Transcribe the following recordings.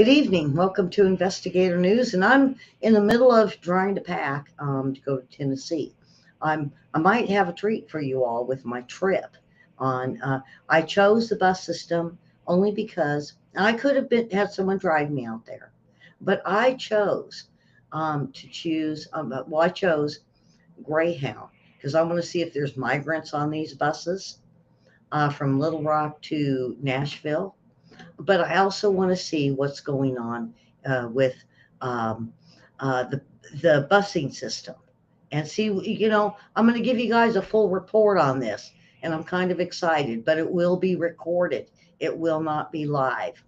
Good evening. Welcome to Investigator News, and I'm in the middle of trying to pack to go to Tennessee. I might have a treat for you all with my trip. On I chose the bus system only because I could have had someone drive me out there, but I chose to choose. I chose Greyhound because I want to see if there's migrants on these buses from Little Rock to Nashville, but I also want to see what's going on with um, the busing system and see. I'm going to give you guys a full report on this, and I'm kind of excited. But it will be recorded. It will not be live.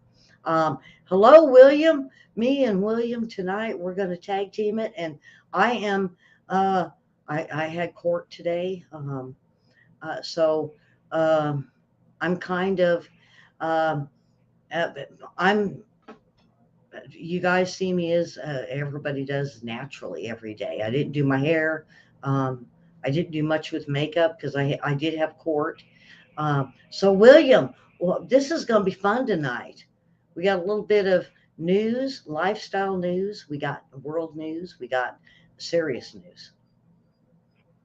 Hello, William. Me and William tonight. We're going to tag team it, and I am. Uh, I had court today, so I'm kind of. Um, I'm you guys see me as everybody does naturally every day. I didn't do my hair. Um, I didn't do much with makeup because I did have court. So William, well, this is going to be fun tonight. We got a little bit of news, lifestyle news. We got world news. We got serious news.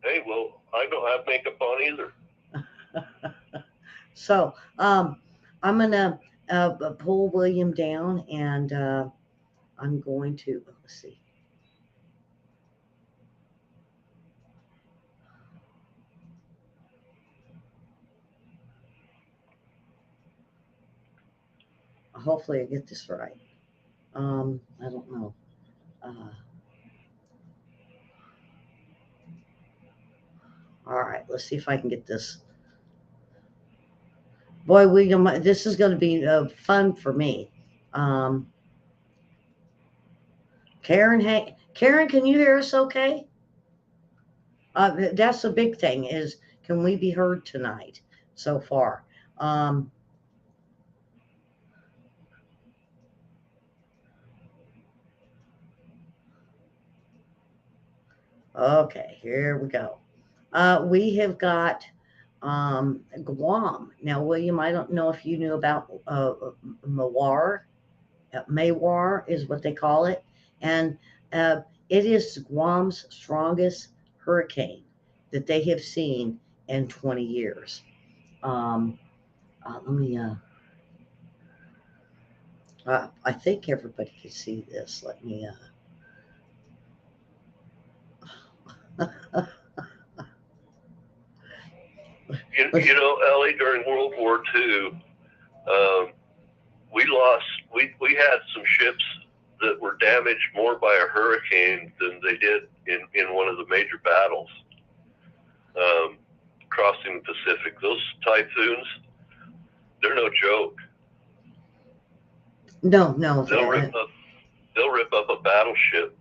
Hey, well, I don't have makeup on either. So I'm gonna pull William down, and I'm going to let's see. Hopefully, I get this right. I don't know. Uh, all right, let's see if I can get this. Boy, William, this is going to be fun for me. Um, Karen, hey, Karen, can you hear us? Okay. That's the big thing is, can we be heard tonight? So far. Um, okay, here we go. We have got Guam. Now, William, I don't know if you knew about Mawar. Mawar is what they call it. And it is Guam's strongest hurricane that they have seen in 20 years. Um, let me, I think everybody can see this. Let me, Ellie, during World War II, um, we had some ships that were damaged more by a hurricane than they did in one of the major battles crossing the Pacific. Those typhoons, they're no joke. no, They'll rip up a battleship.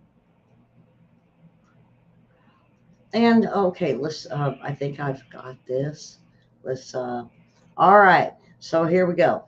And okay, let's, I think I've got this. Let's, all right. So here we go.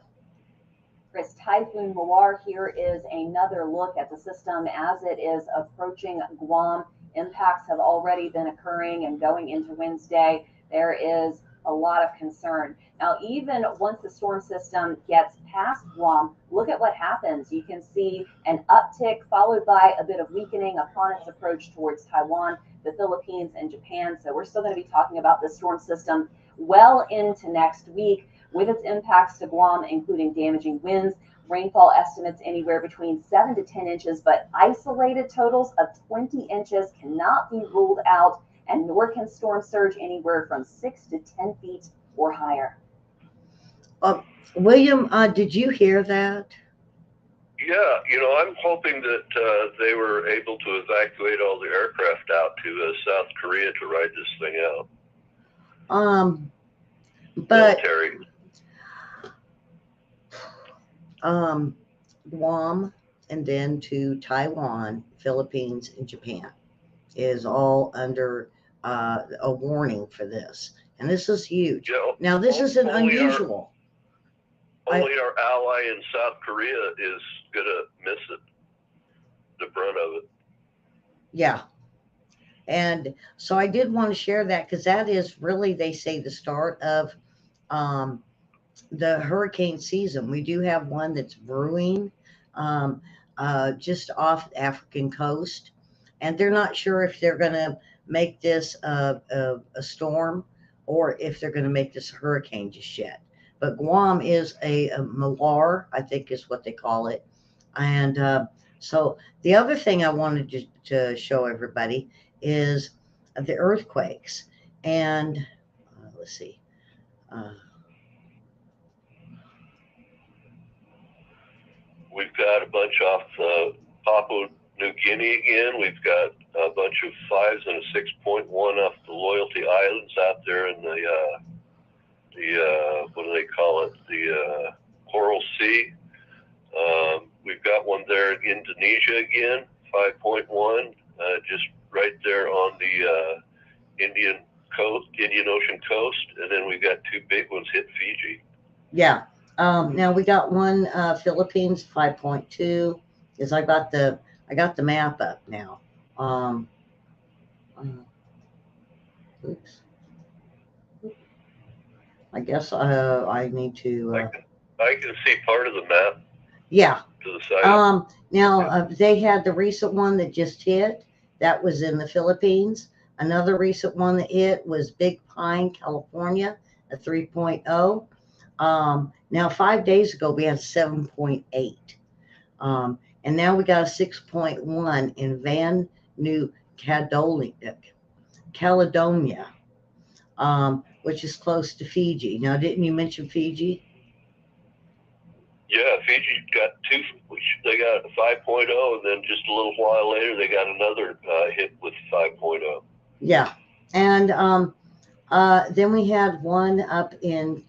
Chris, Typhoon Mawar, here is another look at the system as it is approaching Guam. Impacts have already been occurring and going into Wednesday. There is a lot of concern. Now, even once the storm system gets past Guam, look at what happens. You can see an uptick followed by a bit of weakening upon its approach towards Taiwan, the Philippines, and Japan. So we're still going to be talking about this storm system well into next week, with its impacts to Guam, including damaging winds, rainfall estimates anywhere between 7 to 10 inches, but isolated totals of 20 inches cannot be ruled out, and nor can storm surge anywhere from 6 to 10 feet or higher. William, did you hear that? Yeah, I'm hoping that they were able to evacuate all the aircraft out to South Korea to ride this thing out. But military. Guam and then to Taiwan, Philippines, and Japan is all under a warning for this. And this is huge. Yeah, now, this isn't unusual. Only our ally in South Korea is going to miss it, the brunt of it. Yeah. And so I did want to share that because that is really, they say, the start of the hurricane season. We do have one that's brewing just off the African coast. And they're not sure if they're going to make this a storm or if they're going to make this a hurricane just yet. But Guam is a malar, I think is what they call it. And so the other thing I wanted to show everybody is the earthquakes. And let's see. We've got a bunch off Papua New Guinea again. We've got a bunch of 5s and a 6.1 off the Loyalty Islands out there in the what do they call it? The Coral Sea. We've got one there in Indonesia again, 5.1, just right there on the Indian Ocean coast, and then we've got 2 big ones hit Fiji. Yeah. Now we got one Philippines 5.2. Is I got the map up now. Oops. I guess I need to. I can see part of the map. Yeah. To the side. Now they had the recent one that just hit. That was in the Philippines. Another recent one that hit was Big Pine, California, a 3.0. Now 5 days ago we had 7.8. And now we got a 6.1 in New Caledonia, which is close to Fiji. Now, didn't you mention Fiji? Yeah, Fiji got 2. They got a 5.0, and then just a little while later, they got another hit with 5.0. Yeah, and then we had one up in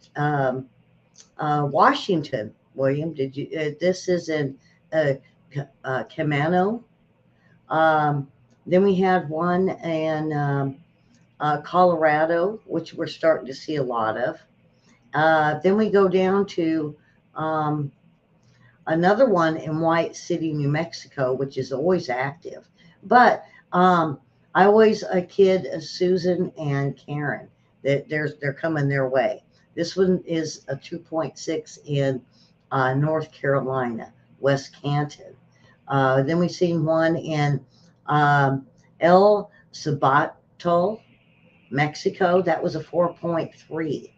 Washington. William, did you? This is in Camano. Then we had one in Colorado, which we're starting to see a lot of. Then we go down to another one in White City, New Mexico, which is always active. But I always kid Susan and Karen that they're coming their way. This one is a 2.6 in North Carolina, West Canton. Then we've seen one in El Sabato, Mexico. That was a 4.3.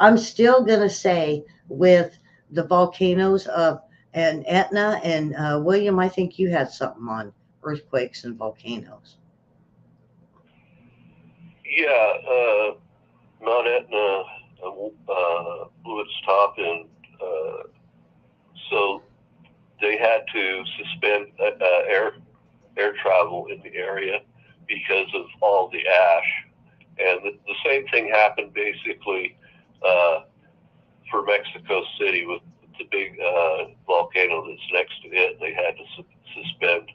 I'm still going to say with the volcanoes of and Etna and William, I think you had something on earthquakes and volcanoes. Yeah, Mount Etna blew its top, and so they had to suspend air travel in the area because of all the ash. And the same thing happened basically for Mexico City with the big volcano that's next to it. They had to suspend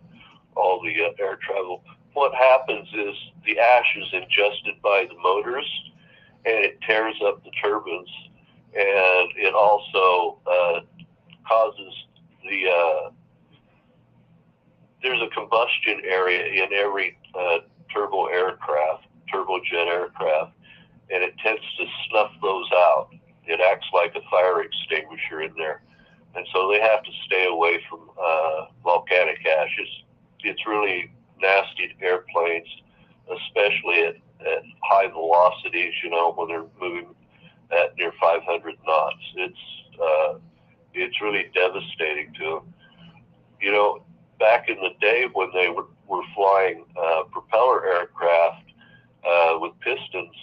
all the air travel. What happens is the ash is ingested by the motors, and it tears up the turbines, and it also causes there's a combustion area in every turbojet aircraft, and it tends to snuff those out. It acts like a fire extinguisher in there. And so they have to stay away from volcanic ash. It's really nasty to airplanes, especially at high velocities, when they're moving at near 500 knots. It's really devastating to them. Back in the day when they were flying propeller aircraft with pistons,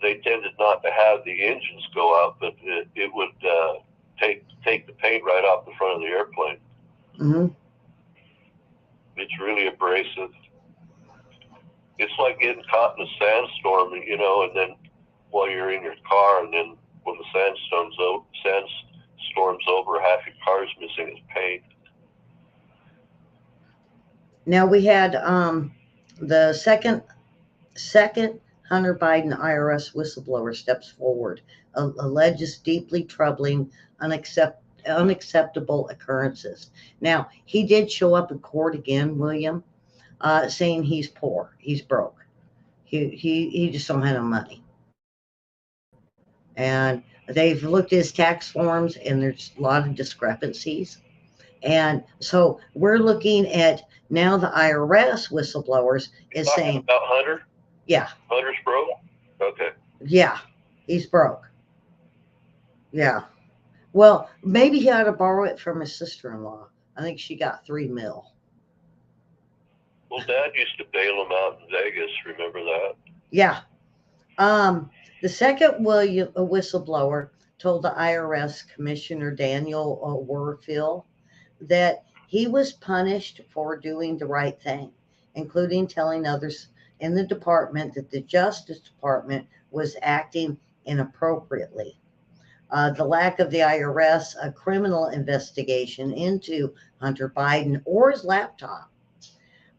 they tended not to have the engines go out, but it would take the paint right off the front of the airplane. Mm-hmm. It's really abrasive. It's like getting caught in a sandstorm, and then while you're in your car, and then when the sandstorm's over, half your car's missing its paint. Now we had the second Hunter Biden IRS whistleblower steps forward, alleges deeply troubling, unacceptable occurrences. Now, he did show up in court again, William, saying he's poor, he's broke. He just don't have no money. And They've looked at his tax forms, and there's a lot of discrepancies. And so we're looking at now the IRS whistleblowers is Talking saying, about Hunter? yeah, Hunter's broke? Okay. yeah, he's broke. Yeah. Well, maybe he ought to borrow it from his sister-in-law. I think she got 3 mil. Well, Dad used to bail him out in Vegas. Remember that? Yeah. The second whistleblower told the IRS Commissioner Daniel Werfel that he was punished for doing the right thing, including telling others in the department that the Justice Department was acting inappropriately. The lack of the IRS a criminal investigation into Hunter Biden or his laptop,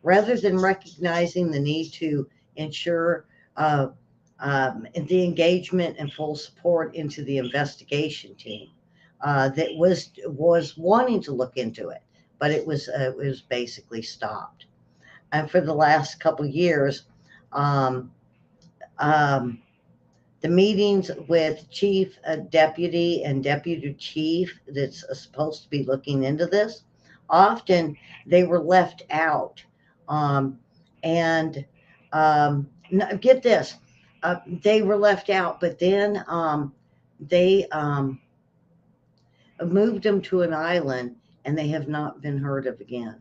rather than recognizing the need to ensure uh, the engagement and full support into the investigation team that was wanting to look into it, but it was basically stopped. And for the last couple of years, um, um, the meetings with chief, deputy, and deputy chief that's supposed to be looking into this, often they were left out. Um, and get this, they were left out, but then they moved them to an island, and they have not been heard of again.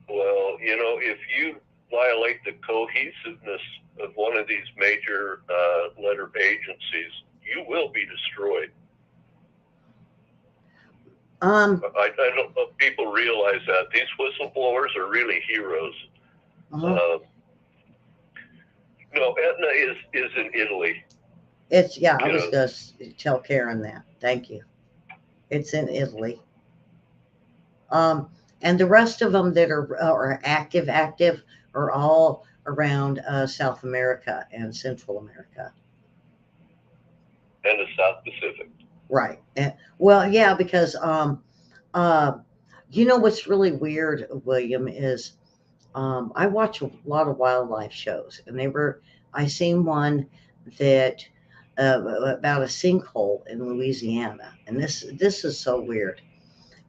Well, if you violate the cohesiveness of one of these major letter agencies, you will be destroyed. I don't know if people realize that. These whistleblowers are really heroes. Uh-huh. No, Etna is in Italy. I was going to tell Karen that. Thank you. It's in Italy. And the rest of them that are active are all around South America and Central America. And the South Pacific. Right. Well, yeah, because what's really weird, William, is I watch a lot of wildlife shows, and I seen one that about a sinkhole in Louisiana, and this is so weird.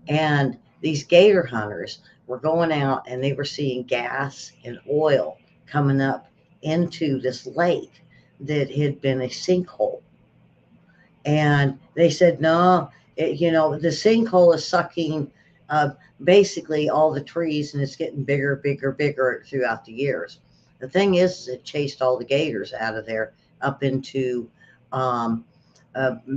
And these gator hunters were going out, and they were seeing gas and oil coming up into this lake that had been a sinkhole. And they said, no, the sinkhole is sucking basically all the trees, and it's getting bigger, bigger, bigger throughout the years. The thing is, it chased all the gators out of there up into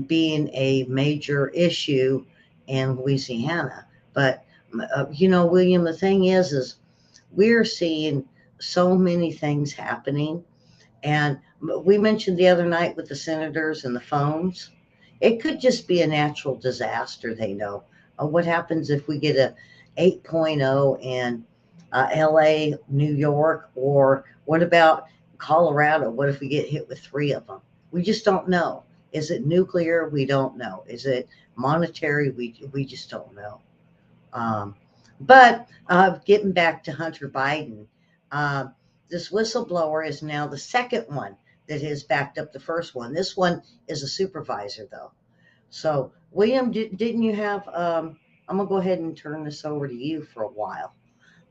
being a major issue in Louisiana. But, William, the thing is we're seeing so many things happening. And we mentioned the other night with the senators and the phones, it could just be a natural disaster. They know what happens if we get a 8.0 in LA, New York, or what about Colorado? What if we get hit with 3 of them? We just don't know. Is it nuclear? We don't know. Is it monetary? We just don't know. But getting back to Hunter Biden, this whistleblower is now the second one that has backed up the first one. This one is a supervisor, though. So, William, didn't you have? I'm gonna go ahead and turn this over to you for a while.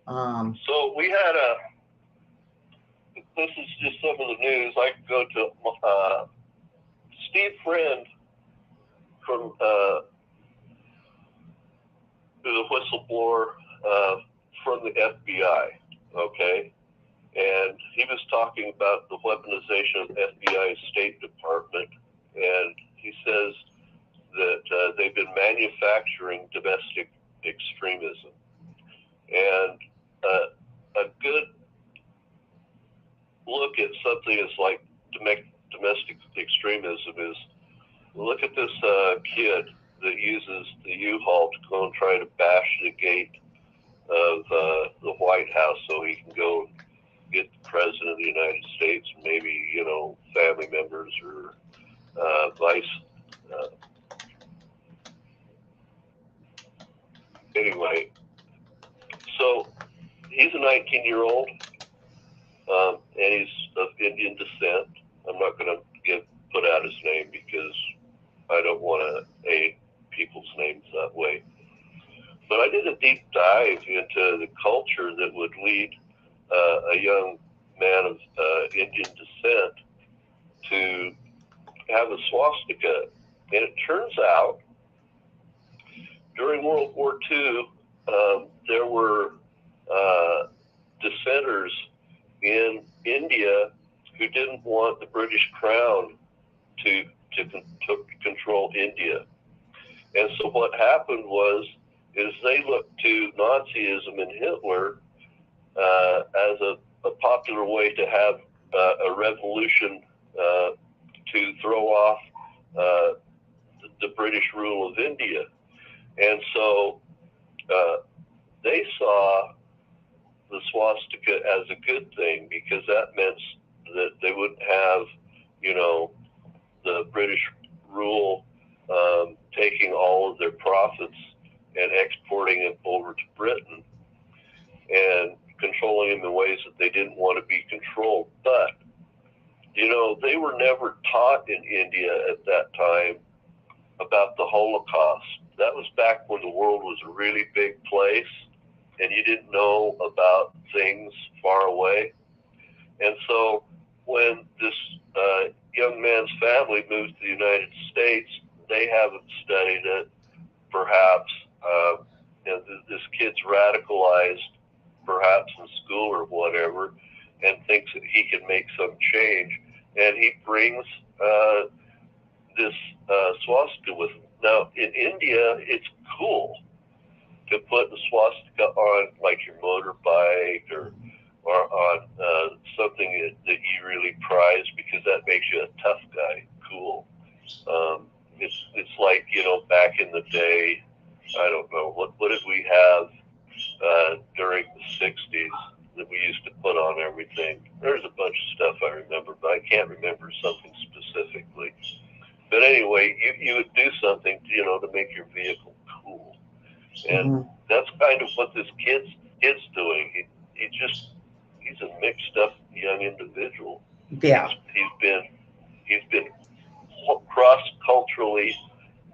So we had this is just some of the news. I could go to Steve Friend from the whistleblower from the FBI, okay? And he was talking about the weaponization of the FBI State Department, and he says that they've been manufacturing domestic extremism. And a good look at something that's like domestic extremism is, look at this kid that uses the U-Haul to go and try to bash the gate of the White House so he can go get the President of the United States, and maybe, family members or vice. Anyway, so he's a 19-year-old, and he's of Indian descent. I'm not going to put out his name because I don't want to aid people's names that way. But I did a deep dive into the culture that would lead a young man of Indian descent to have a swastika. And it turns out during World War II, there were dissenters in India who didn't want the British Crown to control India. And so what happened is they looked to Nazism and Hitler as a popular way to have a revolution to throw off the British rule of India. And so they saw the swastika as a good thing because that meant that they wouldn't have, the British rule taking all of their profits and exporting it over to Britain and controlling them in ways that they didn't want to be controlled. But, they were never taught in India at that time about the Holocaust. That was back when the world was a really big place and you didn't know about things far away. And so when this young man's family moved to the United States, they haven't studied it. Perhaps this kid's radicalized, perhaps in school or whatever, and thinks that he can make some change. And he brings this swastika with him. Now, in India, it's cool to put the swastika on, like, your motorbike or on something that you really prize, because that makes you a tough guy. Cool. It's like, back in the day, I don't know, what did we have during the 60s that we used to put on everything? There's a bunch of stuff I remember, but I can't remember something specifically. But anyway, you would do something, to make your vehicle cool. And that's kind of what this kid's doing. He's a mixed up young individual. Yeah. He's been cross-culturally,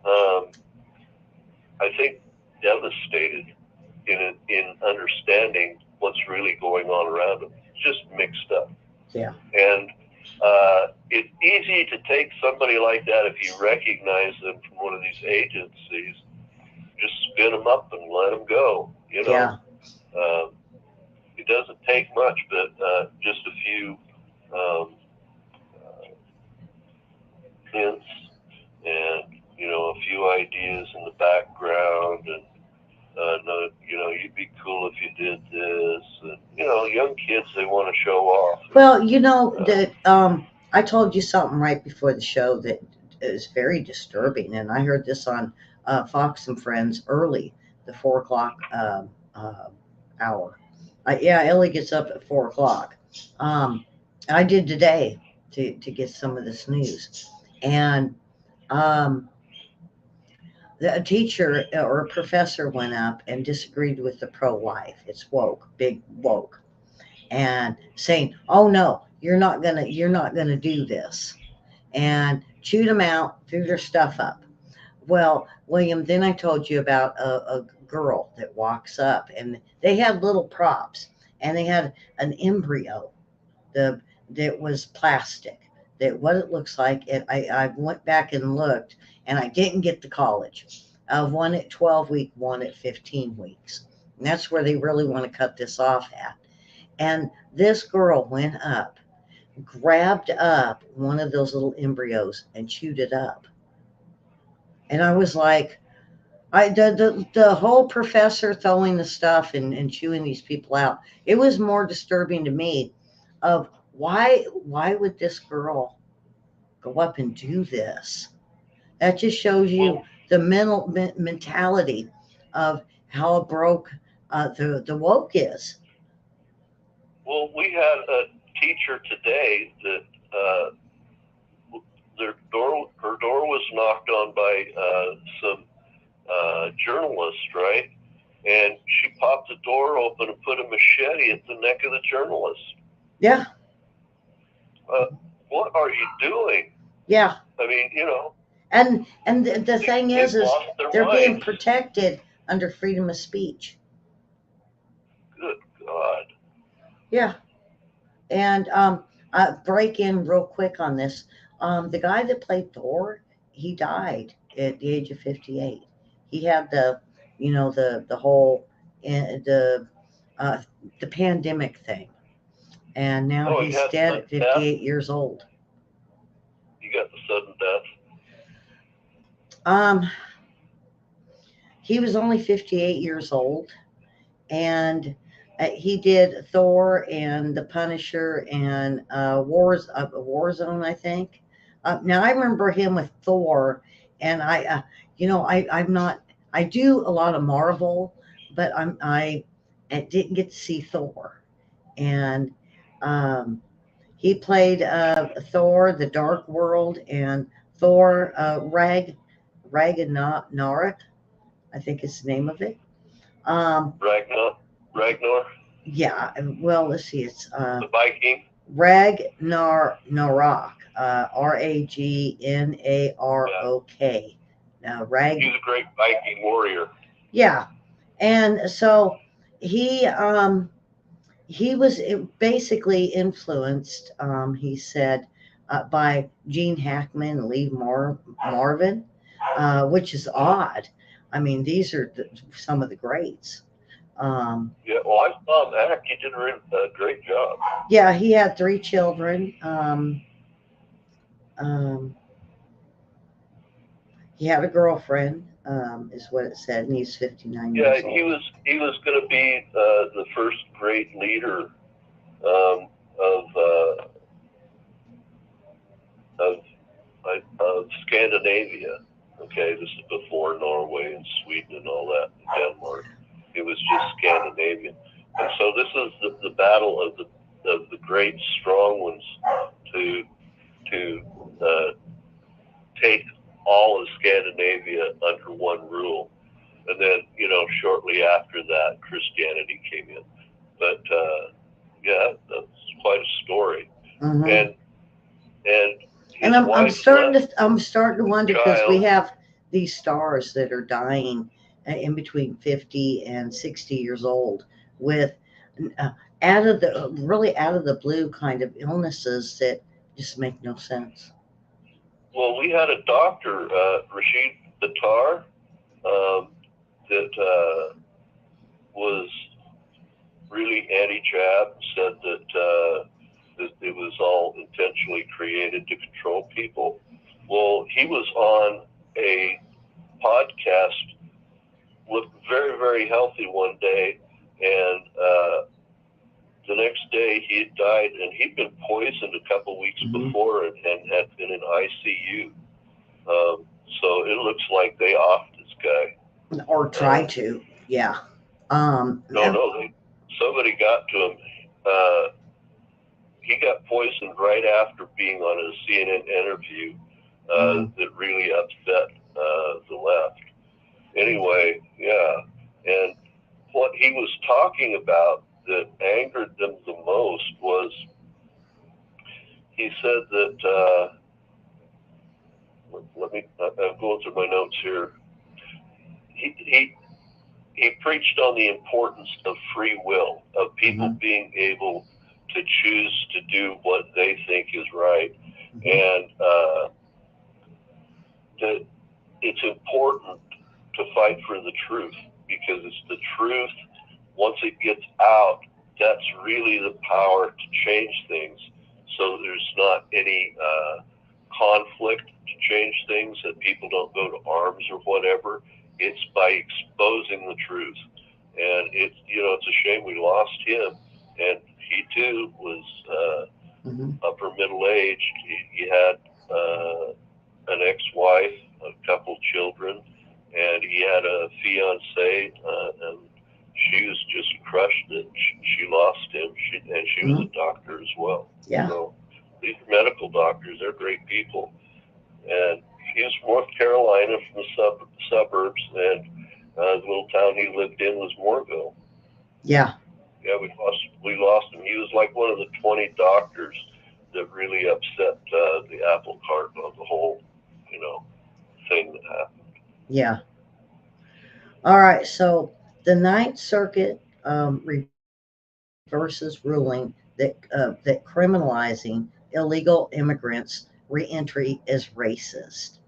I think, devastated in understanding what's really going on around him. Just mixed up. Yeah. And it's easy to take somebody like that, if you recognize them from one of these agencies, just spin them up and let them go. Yeah. It doesn't take much, but just a few hints and a few ideas in the background, and you'd be cool if you did this. And young kids, they want to show off. Well, I told you something right before the show that is very disturbing, and I heard this on Fox and Friends early, the 4:00 hour. Ellie gets up at 4:00. I did today to get some of this news, and a teacher or a professor went up and disagreed with the pro-life. It's woke, big woke, and saying, "Oh no, you're not gonna do this," and chewed them out, threw their stuff up. Well, William, then I told you about a girl that walks up, and they had little props, and they had an embryo that was plastic. That what it looks like. I went back and looked, and I didn't get the college. One at 12 weeks, one at 15 weeks. And that's where they really want to cut this off at. And this girl went up, grabbed up one of those little embryos and chewed it up. And I was like, the whole professor throwing the stuff and chewing these people out, it was more disturbing to me of why would this girl go up and do this? That just shows you the mentality of how broke the woke is. Well, we had a teacher today that her door was knocked on by some journalists, right? And she popped the door open and put a machete at the neck of the journalist. Yeah. What are you doing? Yeah. I mean, And the thing they've is lost their they're being minds. protected under freedom of speech. Good God. Yeah. And break in real quick on this. The guy that played Thor, he died at the age of 58. He had the whole the uh, the pandemic thing, and now Oh, he he's had dead sudden at death. 58 years old. He got the sudden death. Um, he was only 58 years old, and he did Thor and the Punisher and Warzone, I think. Now I remember him with Thor, and I'm not. I do a lot of Marvel, but I didn't get to see Thor, and um, he played Thor: The Dark World and Thor Ragnarok, I think is the name of it. Um, Ragnar, Yeah, well, let's see. It's the Viking. Ragnarok, Yeah, Ragnarok. Now, he's a great Viking warrior. yeah, and so he he was basically influenced. He said by Gene Hackman and Lee Marvin, which is odd. I mean, these are some of the greats. Um, Yeah, well, I saw him act. He did a great job. Yeah, he had three children. Um, he had a girlfriend, is what it said, and he's 59 Yeah, years old. he was going to be the first great leader um, of, uh, of of Scandinavia. Okay, this is before Norway and Sweden and all that, and Denmark. It was just Scandinavian, and so this is the battle of the great strong ones to to take all of Scandinavia under one rule. And then, shortly after that, Christianity came in. But yeah, that's quite a story. Mm-hmm. And And his wife I'm starting to wonder, because we child. have these stars that are dying in between 50 and 60 years old with uh, out of the blue kind of illnesses that just make no sense. Well, we had a doctor, Rashid Battar, that was really anti-jab, said that it was all intentionally created to control people. Well, he was on a podcast, looked very, very healthy one day, and the next day he had died, and he'd been poisoned a couple weeks before and had been in ICU. So it looks like they offed this guy. Or tried to, yeah. No, somebody got to him. He got poisoned right after being on a CNN interview that really upset the left. Anyway, yeah. And what he was talking about that angered them the most was, he said that, I'm going through my notes here. He preached on the importance of free will, of people being able to choose to do what they think is right, and that it's important to fight for the truth, because it's the truth. Once it gets out, that's really the power to change things. So there's not any conflict to change things, that people don't go to arms or whatever. It's by exposing the truth. And it's a shame we lost him. And he too was upper middle aged. He had an ex-wife, a couple children, and he had a fiancée, and she was just crushed that she lost him. She was a doctor as well. Yeah. So these medical doctors, they're great people. And he was from North Carolina, from the suburbs, and the little town he lived in was Moorville. Yeah. Yeah, we lost him. He was like one of the 20 doctors that really upset the apple cart of the whole, thing that happened. Yeah. All right. So the Ninth Circuit reverses ruling that criminalizing illegal immigrants' reentry is racist.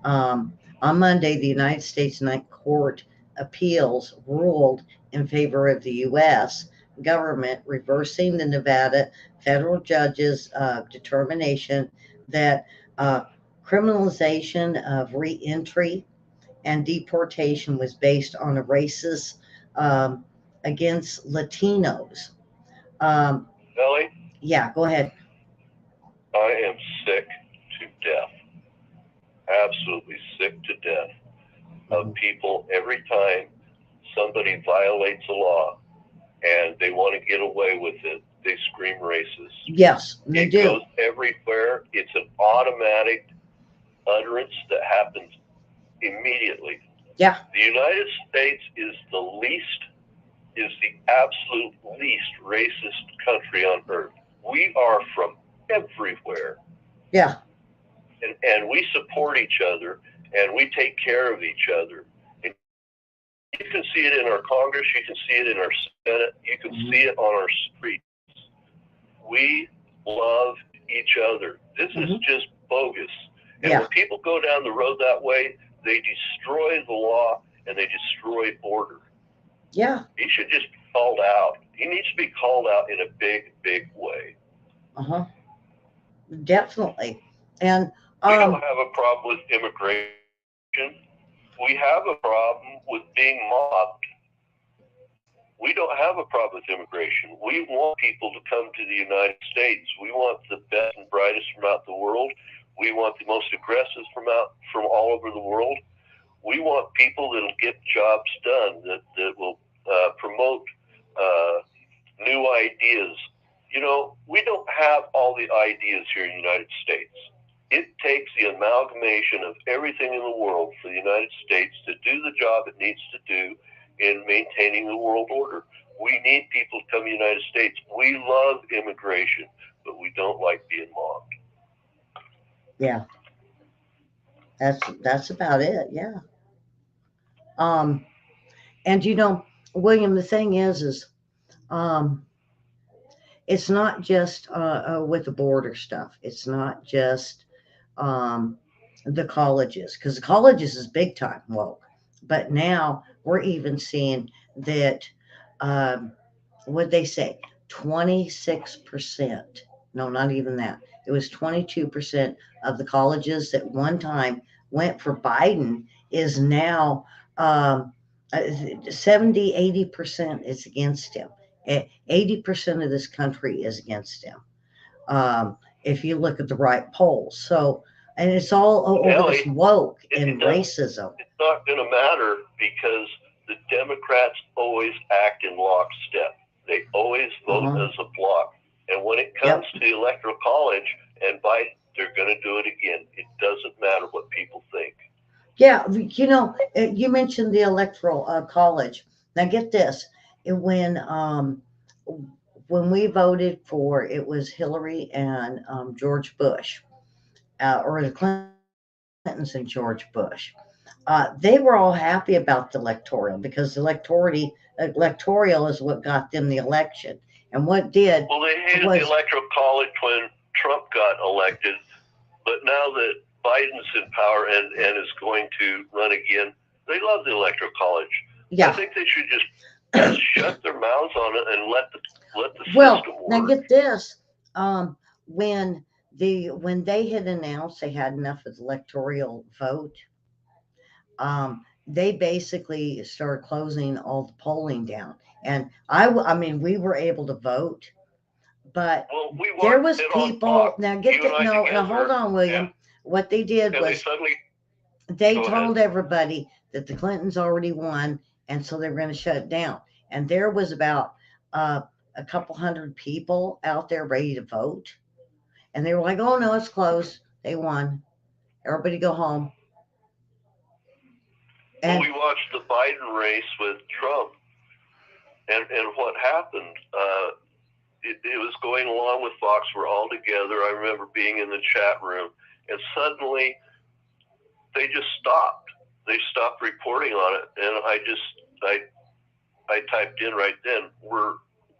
On Monday, the United States Ninth Court Appeals ruled in favor of the U.S. government, reversing the Nevada federal judge's determination that uh, criminalization of reentry and deportation was based on a racist um, against Latinos. Um, Ellie, yeah, go ahead. I am sick to death, absolutely sick to death of people every time somebody violates a law and they want to get away with it, they scream racist. Yes, they It do. goes everywhere. It's an automatic utterance that happens immediately. Yeah. The United States is the absolute least racist country on earth. We are from everywhere. Yeah. And we support each other and we take care of each other. And you can see it in our Congress, you can see it in our Senate, you can see it on our streets. We love each other. This is just bogus. And when people go down the road that way, they destroy the law and they destroy order. Yeah. He should just be called out. He needs to be called out in a big, big way. Definitely. And we don't have a problem with immigration. We have a problem with being mobbed. We don't have a problem with immigration. We want people to come to the United States. We want the best and brightest from out the world. We want the most aggressive from all over the world. We want people that'll get jobs done, that will promote new ideas. We don't have all the ideas here in the United States. It takes the amalgamation of everything in the world for the United States to do the job it needs to do in maintaining the world order. We need people to come to the United States. We love immigration, but we don't like being mobbed. Yeah. That's about it. Yeah. And William, the thing is, it's not just with the border stuff. It's not just the colleges, because the colleges is big time woke. But now we're even seeing that, what they say, 26%. No, not even that. It was 22% of the colleges that one time went for Biden is now 70, 80% is against him. 80% of this country is against him. If you look at the right polls. So, and it's all over Ellie, this woke and racism. It's not going to matter because the Democrats always act in lockstep. They always vote as a bloc. And when it comes to the Electoral College and Biden, they're going to do it again. It doesn't matter what people think. Yeah, you mentioned the Electoral College. Now get this. When we voted for, it was Hillary and George Bush, or the Clintons and George Bush. They were all happy about the electoral because the electoral is what got them the election. And what did? Well, they hated the Electoral College when Trump got elected, but now that Biden's in power and is going to run again, they love the Electoral College. Yeah. I think they should just shut their mouths on it and let the system work. Now get this. When they had announced they had enough of the electoral vote, they basically started closing all the polling down. And I mean, we were able to vote, but there was people. Now get that. No, hold on, William. Yeah. What they did was they told everybody that the Clintons already won, and so they were going to shut it down. And there was about a couple hundred people out there ready to vote, and they were like, "Oh no, it's closed. They won. Everybody go home." And we watched the Biden race with Trump, and what happened? it was going along with Fox. We're all together. I remember being in the chat room, and suddenly they just stopped. They stopped reporting on it, and I typed in right then, we're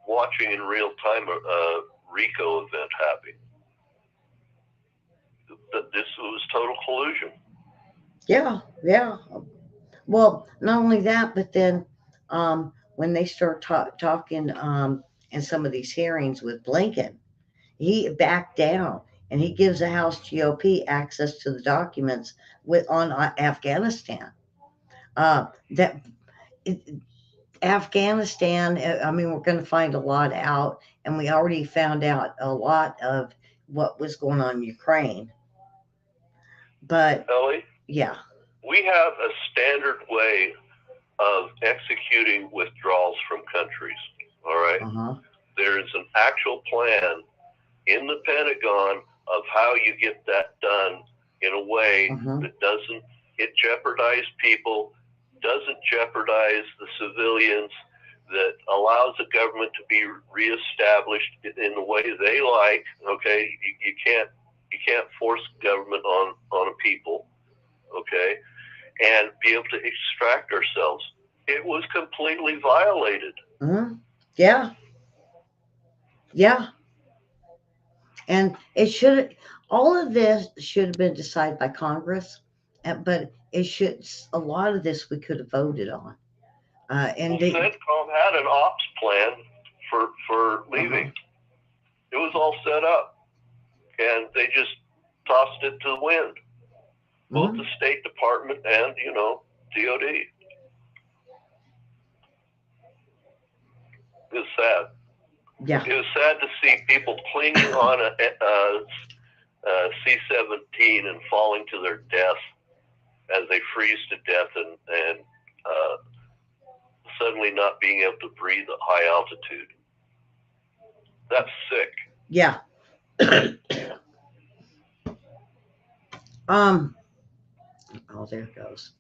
watching in real time a RICO event happening. This was total collusion. Yeah, yeah. Well, not only that, but then when they start talking in some of these hearings with Blinken, he backed down and he gives the House GOP access to the documents on Afghanistan. That Afghanistan, I mean, we're going to find a lot out, and we already found out a lot of what was going on in Ukraine. But Ellie, yeah, we have a standard way of executing withdrawals from countries. All right. There's an actual plan in the Pentagon of how you get that done in a way that doesn't jeopardize people, doesn't jeopardize the civilians, that allows the government to be reestablished in the way they like. Okay, you can't force government on a people. Okay, and be able to extract ourselves. It was completely violated. Yeah. Yeah. And all of this should have been decided by Congress, but a lot of this we could have voted on. And CENTCOM had an ops plan for leaving. It was all set up, and they just tossed it to the wind. Both the State Department and, DOD. It was sad. Yeah. It was sad to see people clinging on a C-17 and falling to their death as they freeze to death and suddenly not being able to breathe at high altitude. That's sick. Yeah. Oh, there it goes.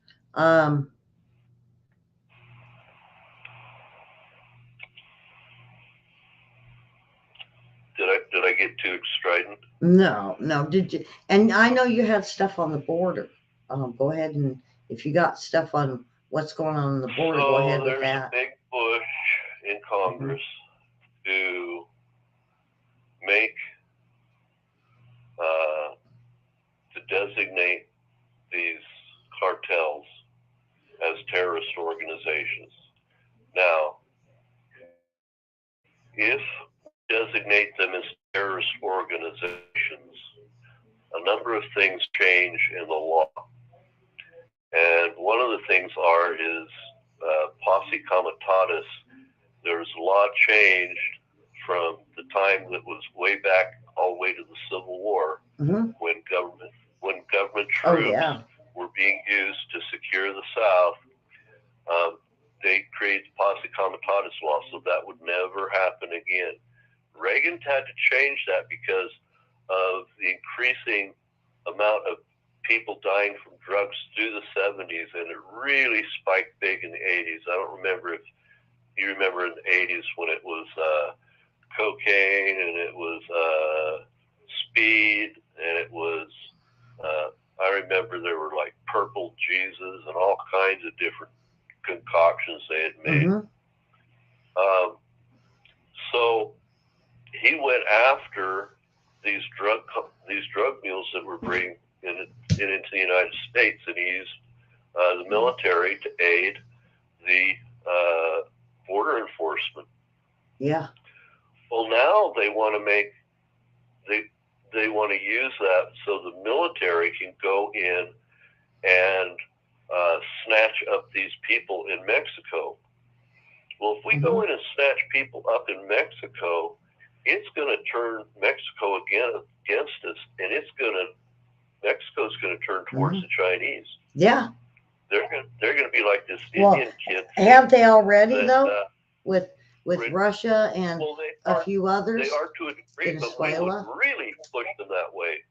Did I get too strident? No. Did you? And I know you had stuff on the border. Go ahead, and if you got stuff on what's going on the border, go ahead with that. There's a big push in Congress to make to designate these cartels as terrorist organizations. Now, if we designate them as terrorist organizations, a number of things change in the law. And one of the things is posse comitatus. There's a law changed from the time that was way back all the way to the Civil War, when government troops were being used to secure the South. They created the posse comitatus law, so that would never happen again. Reagan had to change that because of the increasing amount of people dying from drugs through the 70s, and it really spiked big in the 80s. I don't remember if you remember in the 80s when it was cocaine, and it was speed, and it was I remember there were like purple Jesus and all kinds of different concoctions they had made. So he went after these drug mules that were bringing into the United States, and he used the military to aid the border enforcement. Yeah. Well, now they want to use that so the military can go in and snatch up these people in Mexico. Well, if we go in and snatch people up in Mexico, it's going to turn Mexico against us, and Mexico's going to turn towards the Chinese. Yeah. They're going to be like this Indian kid. Have they already though? With Russia and a few others? They are to a degree, but we would really push them that way.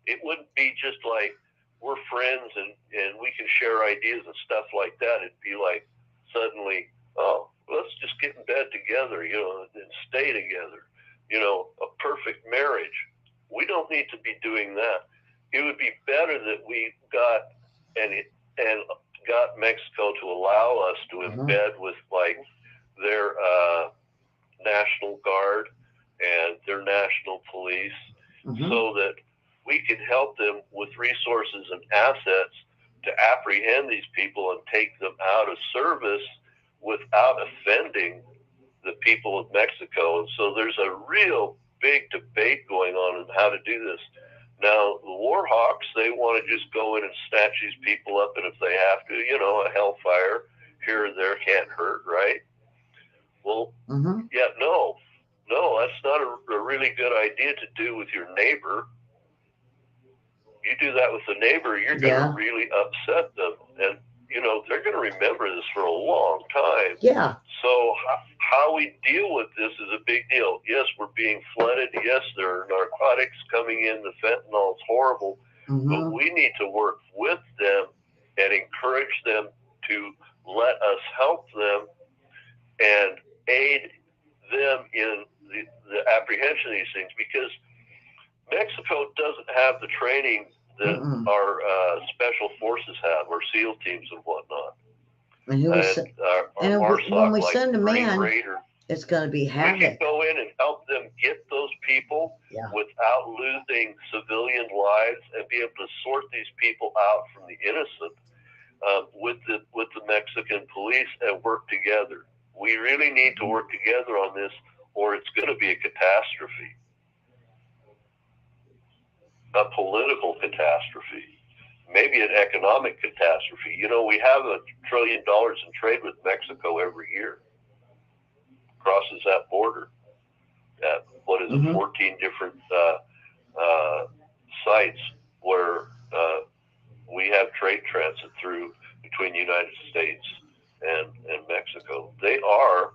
It wouldn't be just like we're friends and we can share ideas and stuff like that. It'd be like suddenly, oh, let's just get in bed together, and stay together. a perfect marriage. We don't need to be doing that. It would be better that we got and got Mexico to allow us to embed with like their National Guard and their national police, so that we can help them with resources and assets to apprehend these people and take them out of service without offending the people of Mexico. And so there's a real big debate going on how to do this. Now, the war hawks, they want to just go in and snatch these people up, and if they have to, a hellfire here or there can't hurt, right? Well, yeah, no, that's not a really good idea to do with your neighbor. You do that with a neighbor, you're going to really upset them. And, they're going to remember this for a long time. Yeah. So how we deal with this is a big deal. Yes, we're being flooded. Yes, there are narcotics coming in. The fentanyl is horrible. But we need to work with them and encourage them to let us help them and aid them in the apprehension of these things, because Mexico doesn't have the training that our special forces have, our SEAL teams and whatnot. And when we send them in, it's going to be havoc. We can go in and help them get those people without losing civilian lives, and be able to sort these people out from the innocent with the Mexican police and work together. We really need to work together on this, or it's going to be a catastrophe. A political catastrophe, maybe an economic catastrophe. We have $1 trillion in trade with Mexico every year. Crosses that border at 14 different sites where we have trade transit through between the United States and Mexico. They are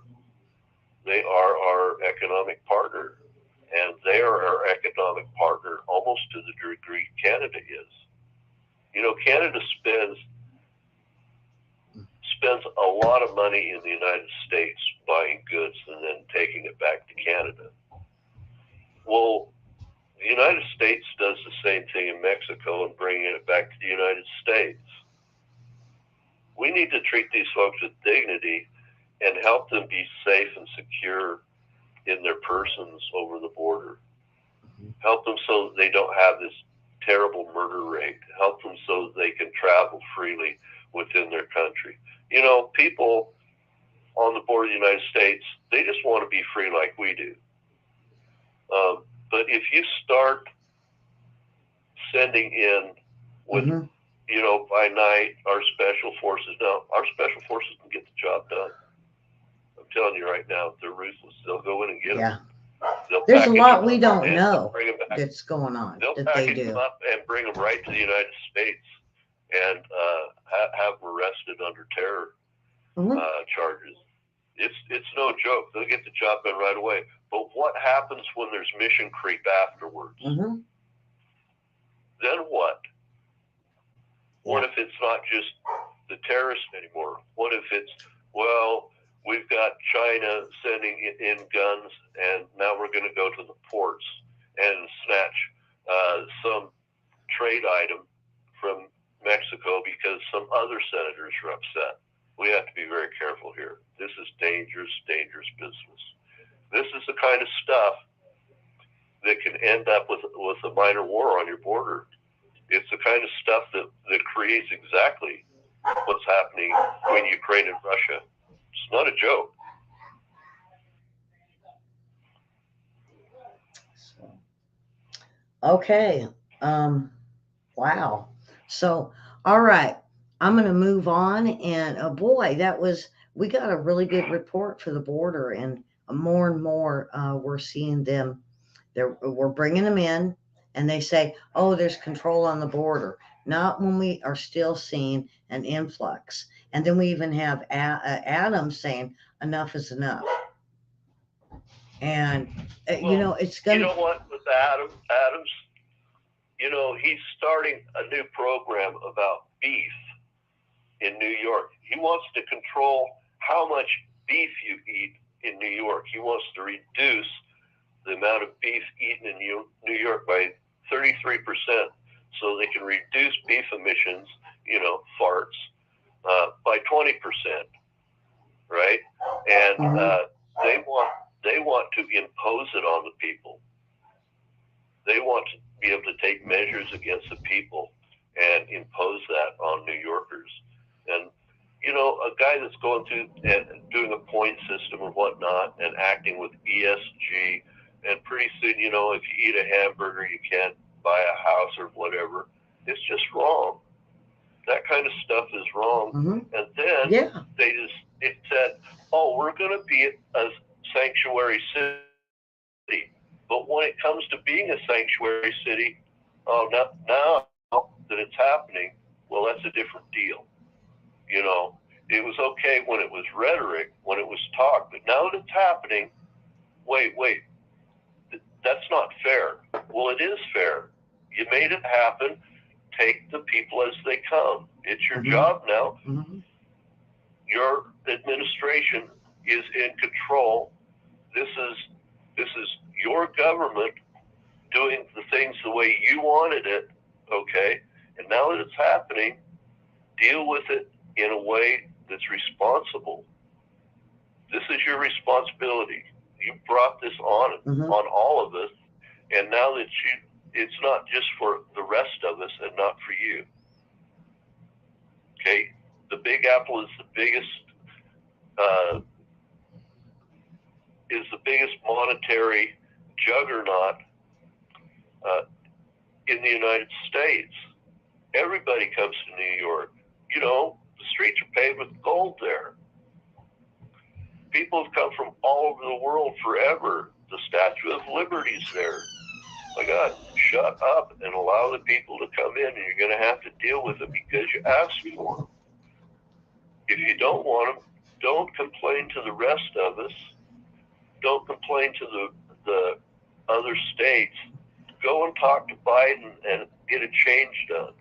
our economic partner. And they are our economic partner almost to the degree Canada is. Canada spends a lot of money in the United States buying goods and then taking it back to Canada. Well, the United States does the same thing in Mexico and bringing it back to the United States. We need to treat these folks with dignity and help them be safe and secure in their persons over the border. Help them so that they don't have this terrible murder rate. Help them so that they can travel freely within their country. People on the border of the United States, they just want to be free like we do. But if you start sending in with, by night, our special forces, now our special forces can get the job done. I'm telling you right now, they're ruthless. They'll go in and get them. There's a lot we don't know that's going on. They'll package them up and bring them right to the United States and have them arrested under terror charges. It's no joke. They'll get the job done right away. But what happens when there's mission creep afterwards? Then what? What if it's not just the terrorists anymore? What if it's, we've got China sending in guns, and now we're going to go to the ports and snatch some trade item from Mexico because some other senators are upset. We have to be very careful here. This is dangerous, dangerous business. This is the kind of stuff that can end up with a minor war on your border. It's the kind of stuff that creates exactly what's happening between Ukraine and Russia. It's not a joke. Okay. Wow. So, all right. I'm going to move on. And boy, we got a really good report for the border. And more and more, we're seeing them. We're bringing them in. And they say, oh, there's control on the border. Not when we are still seeing an influx. And then we even have Adams saying enough is enough. And, it's going to... You know what, with Adams, he's starting a new program about beef in New York. He wants to control how much beef you eat in New York. He wants to reduce the amount of beef eaten in New York by 33%, so they can reduce beef emissions, farts, by 20%, right? And they want to impose it on the people. They want to be able to take measures against the people and impose that on New Yorkers. And a guy that's going through and doing a point system and whatnot and acting with ESG, and pretty soon, if you eat a hamburger, you can't buy a house or whatever. It's just wrong. That kind of stuff is wrong. Mm-hmm. And then it said, oh, we're going to be a sanctuary city. But when it comes to being a sanctuary city, now that it's happening, well, that's a different deal. It was okay when it was rhetoric, when it was talk, but now that it's happening, wait, that's not fair. Well, it is fair. You made it happen. Take the people as they come. It's your job now. Mm-hmm. Your administration is in control. This is your government doing the things the way you wanted it, okay? And now that it's happening, deal with it in a way that's responsible. This is your responsibility. You brought this on all of us, and now that it's not just for the rest of us and not for you. Okay? The Big Apple is the biggest monetary juggernaut in the United States. Everybody comes to New York. The streets are paved with gold there. People have come from all over the world forever. The Statue of Liberty's there. My God, shut up and allow the people to come in, and you're going to have to deal with it because you asked for them. If you don't want them, don't complain to the rest of us. Don't complain to the other states. Go and talk to Biden and get a change done.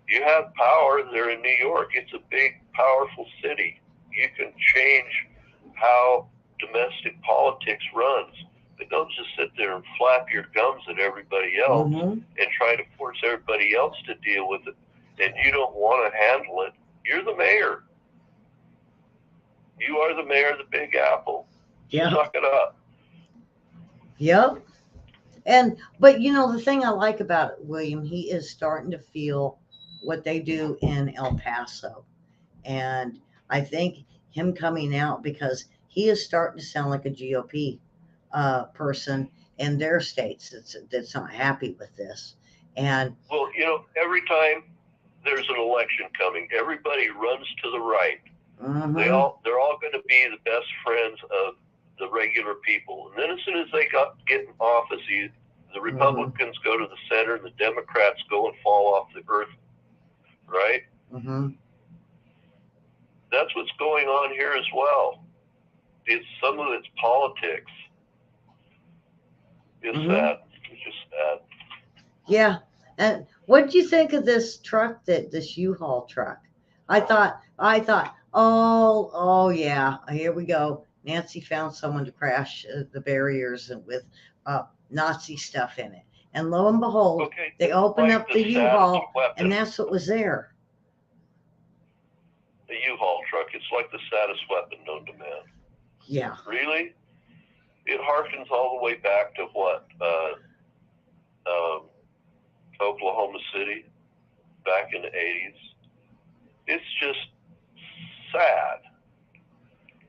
You have power there in New York. It's a big, powerful city. You can change how domestic politics runs. But don't just sit there and flap your gums at everybody else and try to force everybody else to deal with it. And you don't want to handle it. You're the mayor. You are the mayor of the Big Apple. Yeah. Suck it up. Yep. But the thing I like about it, William, he is starting to feel what they do in El Paso. And I think him coming out, because he is starting to sound like a GOP person in their states that's not happy with this. And well, every time there's an election coming, everybody runs to the right. They're all going to be the best friends of the regular people. And then as soon as they get in office, the Republicans go to the center, and the Democrats go and fall off the earth, right? That's what's going on here as well. Some of it's politics. It's sad. It's just sad. Yeah. And what did you think of this truck, this U-Haul truck? I thought, oh yeah, here we go. Nancy found someone to crash the barriers with Nazi stuff in it. And lo and behold, they opened up the U-Haul, and that's what was there. The U-Haul truck. It's like the saddest weapon known to man. Yeah. Really? It harkens all the way back to what? Oklahoma City, back in the 80s. It's just sad.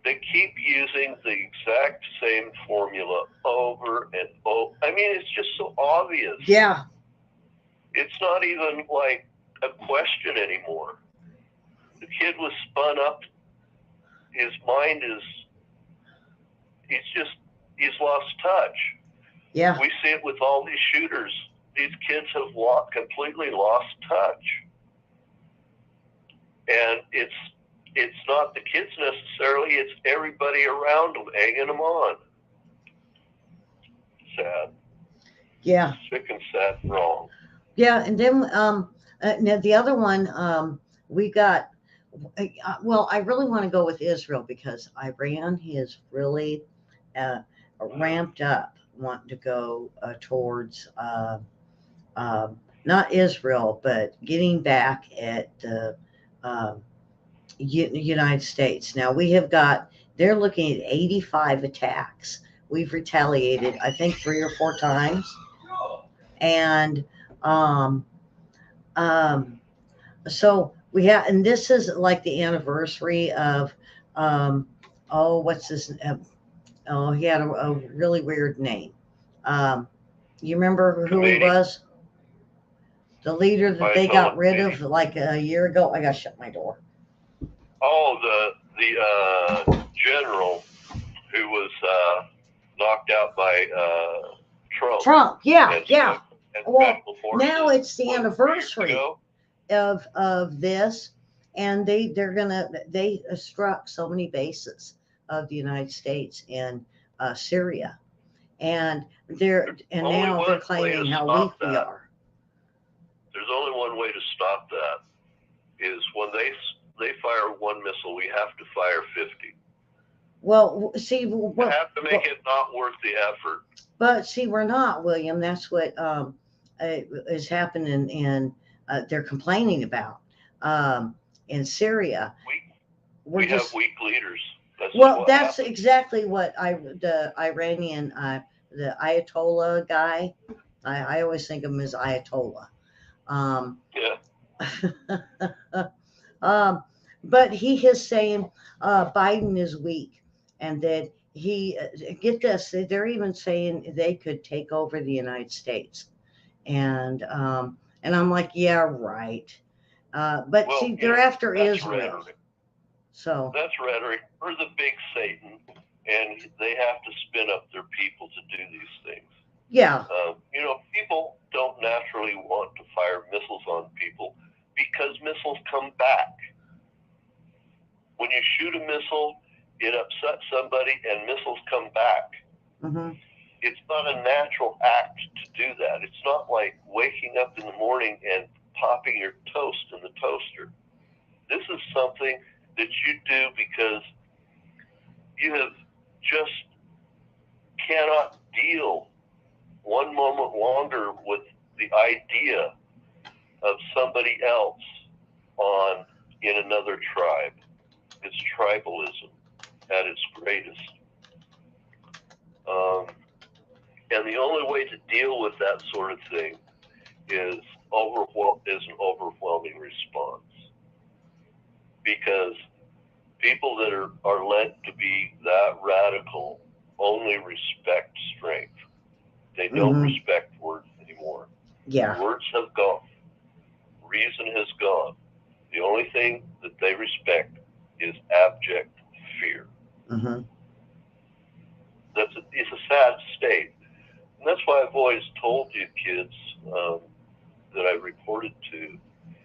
They keep using the exact same formula over and over. I mean, it's just so obvious. Yeah. It's not even like a question anymore. The kid was spun up. His mind he's lost touch. Yeah. We see it with all these shooters. These kids have completely lost touch. And it's not the kids necessarily, it's everybody around them egging them on. Sad. Yeah. Sick and sad and wrong. Yeah, and then now the other one, we got, well, I really want to go with Israel because Iran is really ramped up, wanting to go towards not Israel, but getting back at the United States. Now they're looking at 85 attacks. We've retaliated, I think, 3 or 4 times. And so we have, and this is like the anniversary of, what's his, he had a really weird name. You remember who he was? The leader that they got rid of like a year ago. I gotta shut my door. Oh, the general who was knocked out by Trump. Trump, yeah. Well, now forces, it's the anniversary of this, and they struck so many bases of the United States in Syria, and now they're claiming how weak we are. There's only one way to stop that, is when they fire one missile, we have to fire 50. Well, see, you have to make it not worth the effort. But see, we're not, William. That's what is happening, and they're complaining about in Syria. We have weak leaders. That's exactly what the Iranian, the Ayatollah guy. I always think of him as Ayatollah. But he is saying Biden is weak, and that get this, they're even saying they could take over the United States, and I'm like, yeah, right. But see, they're after Israel. Rhetoric. So that's rhetoric. We're the big Satan, and they have to spin up their people to do these things. Yeah. People don't naturally want to fire missiles on people because missiles come back. When you shoot a missile, it upsets somebody, and missiles come back. Mm-hmm. It's not a natural act to do that. It's not like waking up in the morning and popping your toast in the toaster. This is something that you do because you have just cannot deal one moment longer with the idea of somebody else in another tribe. It's tribalism at its greatest. And the only way to deal with that sort of thing is an overwhelming response. Because people that are led to be that radical only respect strength. They don't respect words anymore. Yeah. Words have gone. Reason has gone. The only thing that they respect is abject fear. Mm-hmm. It's a sad state. And that's why I've always told you kids that I reported to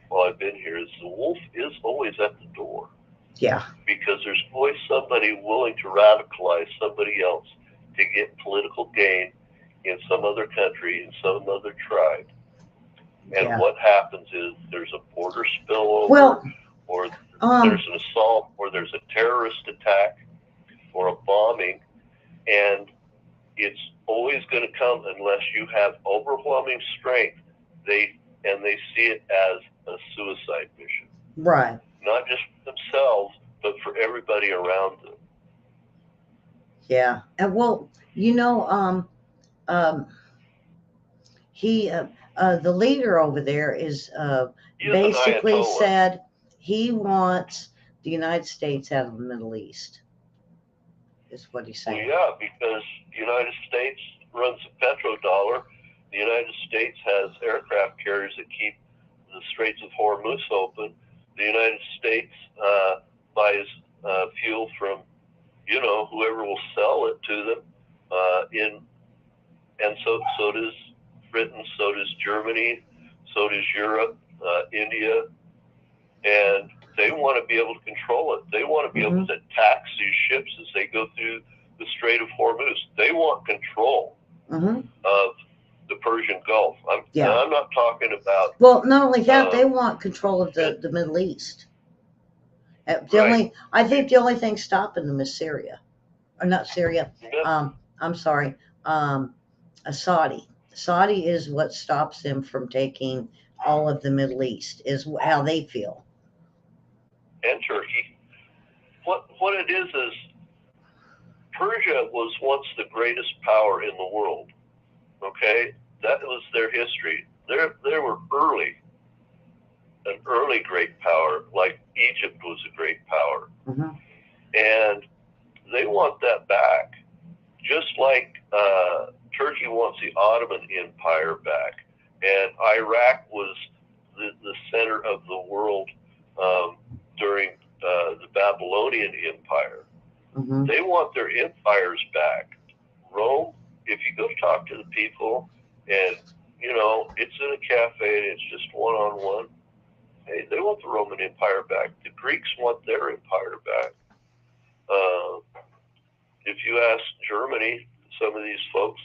while I've been here is the wolf is always at the door. Yeah. Because there's always somebody willing to radicalize somebody else to get political gain in some other country, in some other tribe. And what happens is there's a border spillover, or there's an assault, or there's a terrorist attack, or a bombing, and it's always going to come unless you have overwhelming strength. They see it as a suicide mission. Right. Not just for themselves, but for everybody around them. Yeah. And the leader over there is basically said he wants the United States out of the Middle East, is what he's saying. Well, yeah, because the United States runs the petrodollar. The United States has aircraft carriers that keep the Straits of Hormuz open. The United States buys fuel from, whoever will sell it to them. And so does Britain, so does Germany, so does Europe, India, and they want to be able to control it. They want to be able to tax these ships as they go through the Strait of Hormuz. They want control of the Persian Gulf. I'm not talking about... Well, not only that, they want control of the Middle East. I think the only thing stopping them is Syria. Or not Syria, I'm sorry, a Saudi. Saudi is what stops them from taking all of the Middle East, is how they feel. And Turkey. What it is Persia was once the greatest power in the world. Okay, that was their history. They were an early great power, like Egypt was a great power, Mm-hmm. and they want that back, just like Turkey wants the Ottoman Empire back, and Iraq was the center of the world during the Babylonian Empire. Mm-hmm. They want their empires back. Rome, if you go talk to the people, and it's in a cafe and it's just one-on-one, hey, they want the Roman Empire back. The Greeks want their empire back. If you ask Germany, some of these folks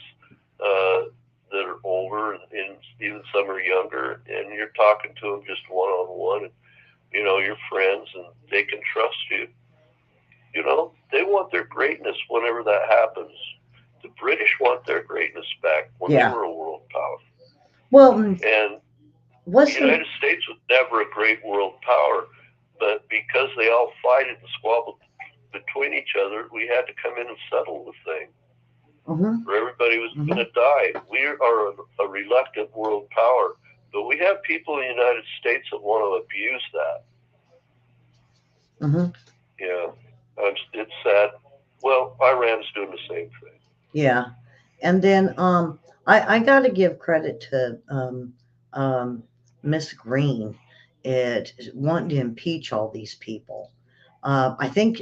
that are older and even some are younger, and you're talking to them just one-on-one, and you're friends, and they can trust you. They want their greatness whenever that happens. The British want their greatness back when they were a world power. Well, and the United States was never a great world power, but because they all fight and squabble between each other, we had to come in and settle the thing. Mm-hmm. Or everybody was going to die. We are a reluctant world power, but we have people in the United States that want to abuse that. Mm-hmm. Yeah, it's sad. Well, Iran's doing the same thing. Yeah, and then I got to give credit to Miss Green, wanting to impeach all these people. I think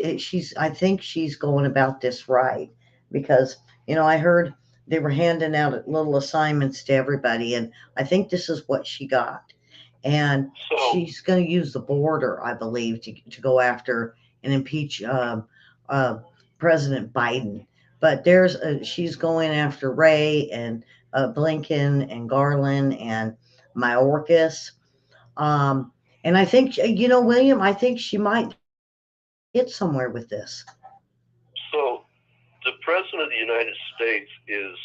she's going about this right, because I heard they were handing out little assignments to everybody, and I think this is what she got. And she's going to use the border, I believe, to go after and impeach President Biden. But she's going after Ray and Blinken and Garland and Mayorkas. And I think, William, I think she might get somewhere with this. So the president of the United States is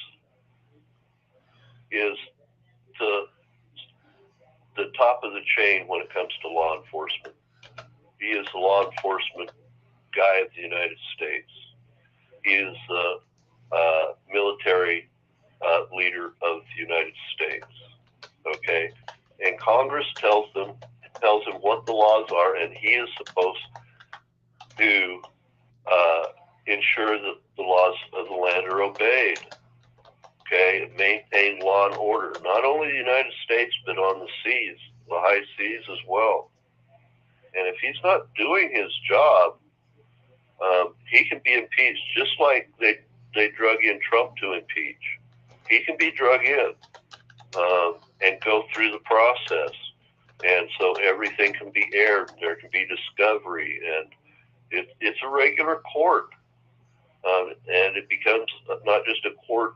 the top of the chain when it comes to law enforcement. He is the law enforcement guy of the United States. He is the military leader of the United States. Okay, and Congress tells him what the laws are, and he is supposed to ensure that the laws of the land are obeyed. Okay, and maintain law and order, not only the United States, but on the seas, the high seas as well. And if he's not doing his job, he can be impeached, just like they drug in Trump to impeach. He can be drug in and go through the process. And so everything can be aired. There can be discovery, and it's a regular court. And it becomes not just a court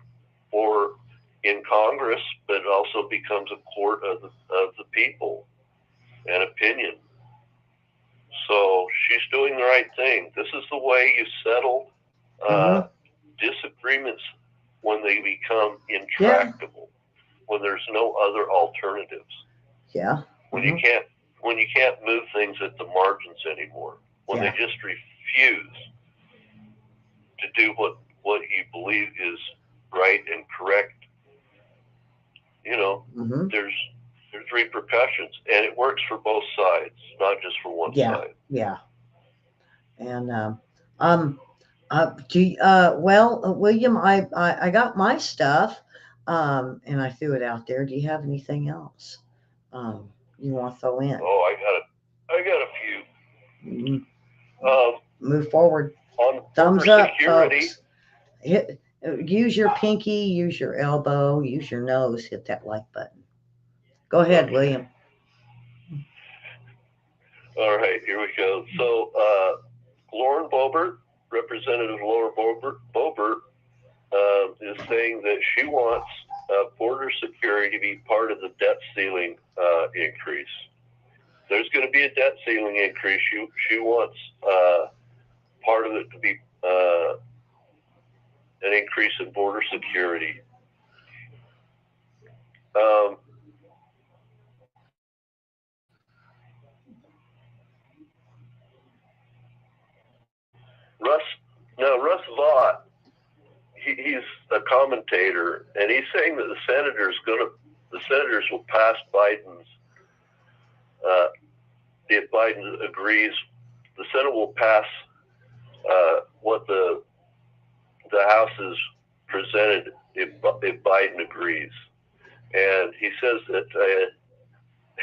in Congress, but it also becomes a court of the people and opinion. So she's doing the right thing. This is the way you settle disagreements when they become intractable, when there's no other alternatives. Yeah. When you can't move things at the margins anymore. When they just refuse to do what you believe is right and correct. There's repercussions, and it works for both sides, not just for one side. Yeah. And William, I got my stuff, and I threw it out there. Do you have anything else you want to throw in? Oh, I got a few. Move forward. On thumbs up, security, folks. Use your pinky, use your elbow, use your nose. Hit that like button. Go ahead, William. All right, here we go. So, Lauren Boebert, Representative Laura Boebert, is saying that she wants border security to be part of the debt ceiling increase. There's going to be a debt ceiling increase. She wants part of it to be an increase in border security. Russ Vought, he's a commentator, and he's saying that the senators will pass Biden's. If Biden agrees, the Senate will pass what the House has presented if Biden agrees. And he says that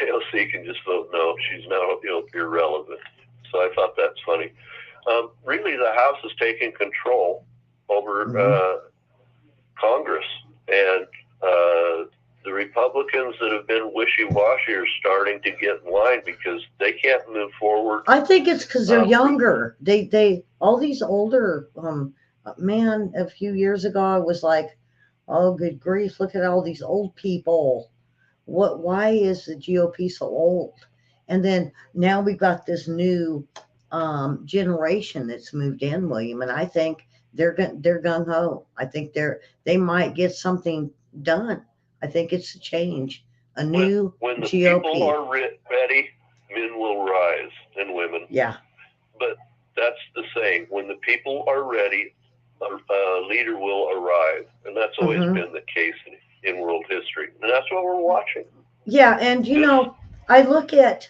AOC can just vote no. She's now irrelevant. So I thought that's funny. Really, the House is taking control over Congress, and the Republicans that have been wishy-washy are starting to get in line because they can't move forward. I think it's because they're younger. They all these older man. A few years ago, I was like, oh, good grief! Look at all these old people. Why is the GOP so old? And then now we've got this new generation that's moved in, William, and I think they're gung ho. I think they might get something done. I think it's a change, a new when the GOP. People are ready, men will rise, and women. Yeah. But that's the saying: when the people are ready, a leader will arrive, and that's always been the case in world history, and that's what we're watching. Yeah, and I look at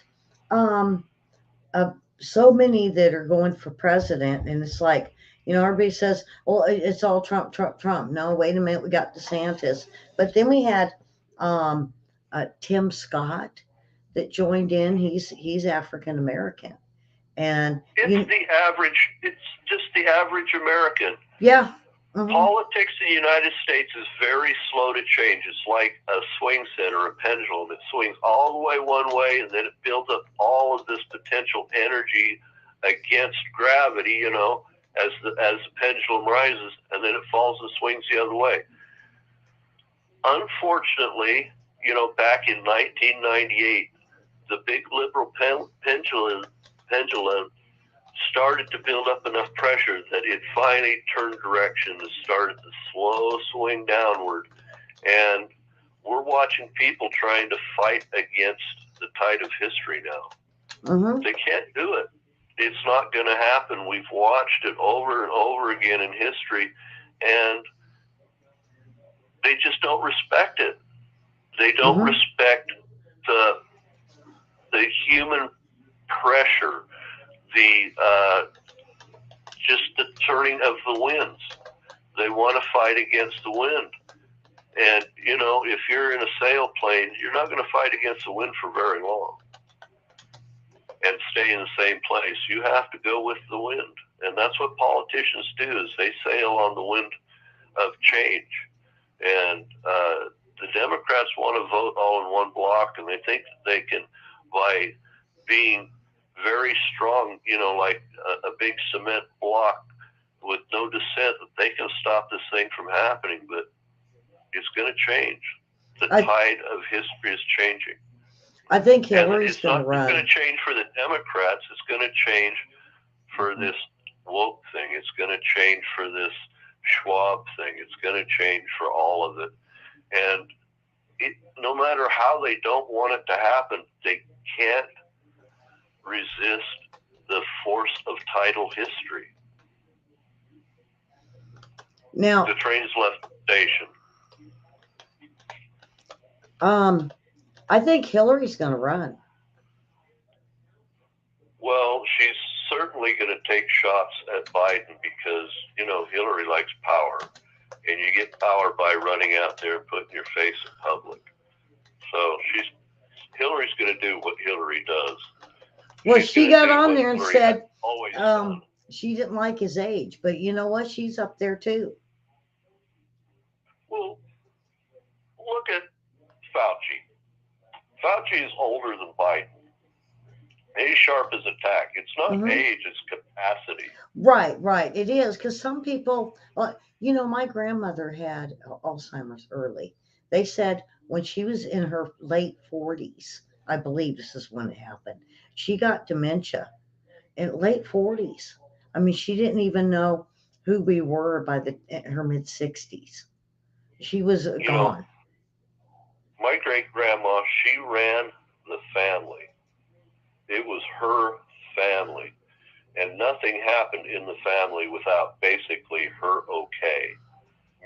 so many that are going for president, and it's like, everybody says, well, it's all Trump, Trump, Trump. No, wait a minute, we got DeSantis. But then we had Tim Scott that joined in. He's African American. And it's just the average American. Yeah. Politics in the United States is very slow to change. It's like a swing set or a pendulum. It swings all the way one way, and then it builds up all of this potential energy against gravity, as the pendulum rises, and then it falls and swings the other way. Unfortunately, back in 1998, the big liberal pendulum started to build up enough pressure that it finally turned direction and started to slow swing downward. And we're watching people trying to fight against the tide of history now. They can't do it. It's not going to happen. We've watched it over and over again in history, and they just don't respect it. They don't respect the human pressure, just the turning of the winds. They want to fight against the wind. And, if you're in a sailplane, you're not going to fight against the wind for very long and stay in the same place. You have to go with the wind. And that's what politicians do, is they sail on the wind of change. And the Democrats want to vote all in one block, and they think that they can, by being very strong, like a big cement block with no dissent, that they can stop this thing from happening. But it's going to change. The tide of history is changing. I think Hillary's going to run. It's going to change for the Democrats. It's going to change for this woke thing. It's going to change for this Schwab thing. It's going to change for all of it. And no matter how they don't want it to happen, they can't resist the force of tidal history. Now, the train's left the station. I think Hillary's going to run. Well, she's certainly going to take shots at Biden because, Hillary likes power. And you get power by running out there and putting your face in public. So Hillary's going to do what Hillary does. Well, she got on there and Hillary said she didn't like his age. But you know what? She's up there too. Well, look at Fauci. Fauci is older than Biden. He's sharp as a tack. It's not age, it's capacity. Right. It is, because some people, my grandmother had Alzheimer's early. They said when she was in her late 40s, I believe this is when it happened, she got dementia in late 40s. I mean, she didn't even know who we were by her mid-60s. She was You know, gone. my great grandma, she ran the family. It was her family. And nothing happened in the family without basically her okay.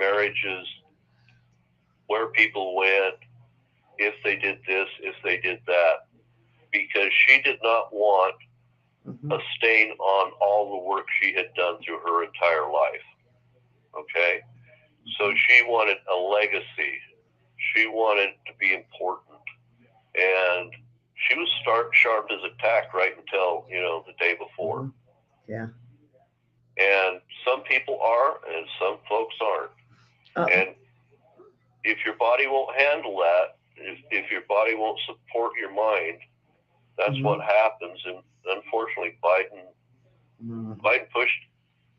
Marriages, where people went, if they did this, if they did that, because she did not want a stain on all the work she had done through her entire life. Okay? So she wanted a legacy. She wanted to be important. And she was sharp as a tack right until, the day before. Yeah. And some people are, and some folks aren't. And if your body won't handle that, if your body won't support your mind, that's what happens. And unfortunately, Biden pushed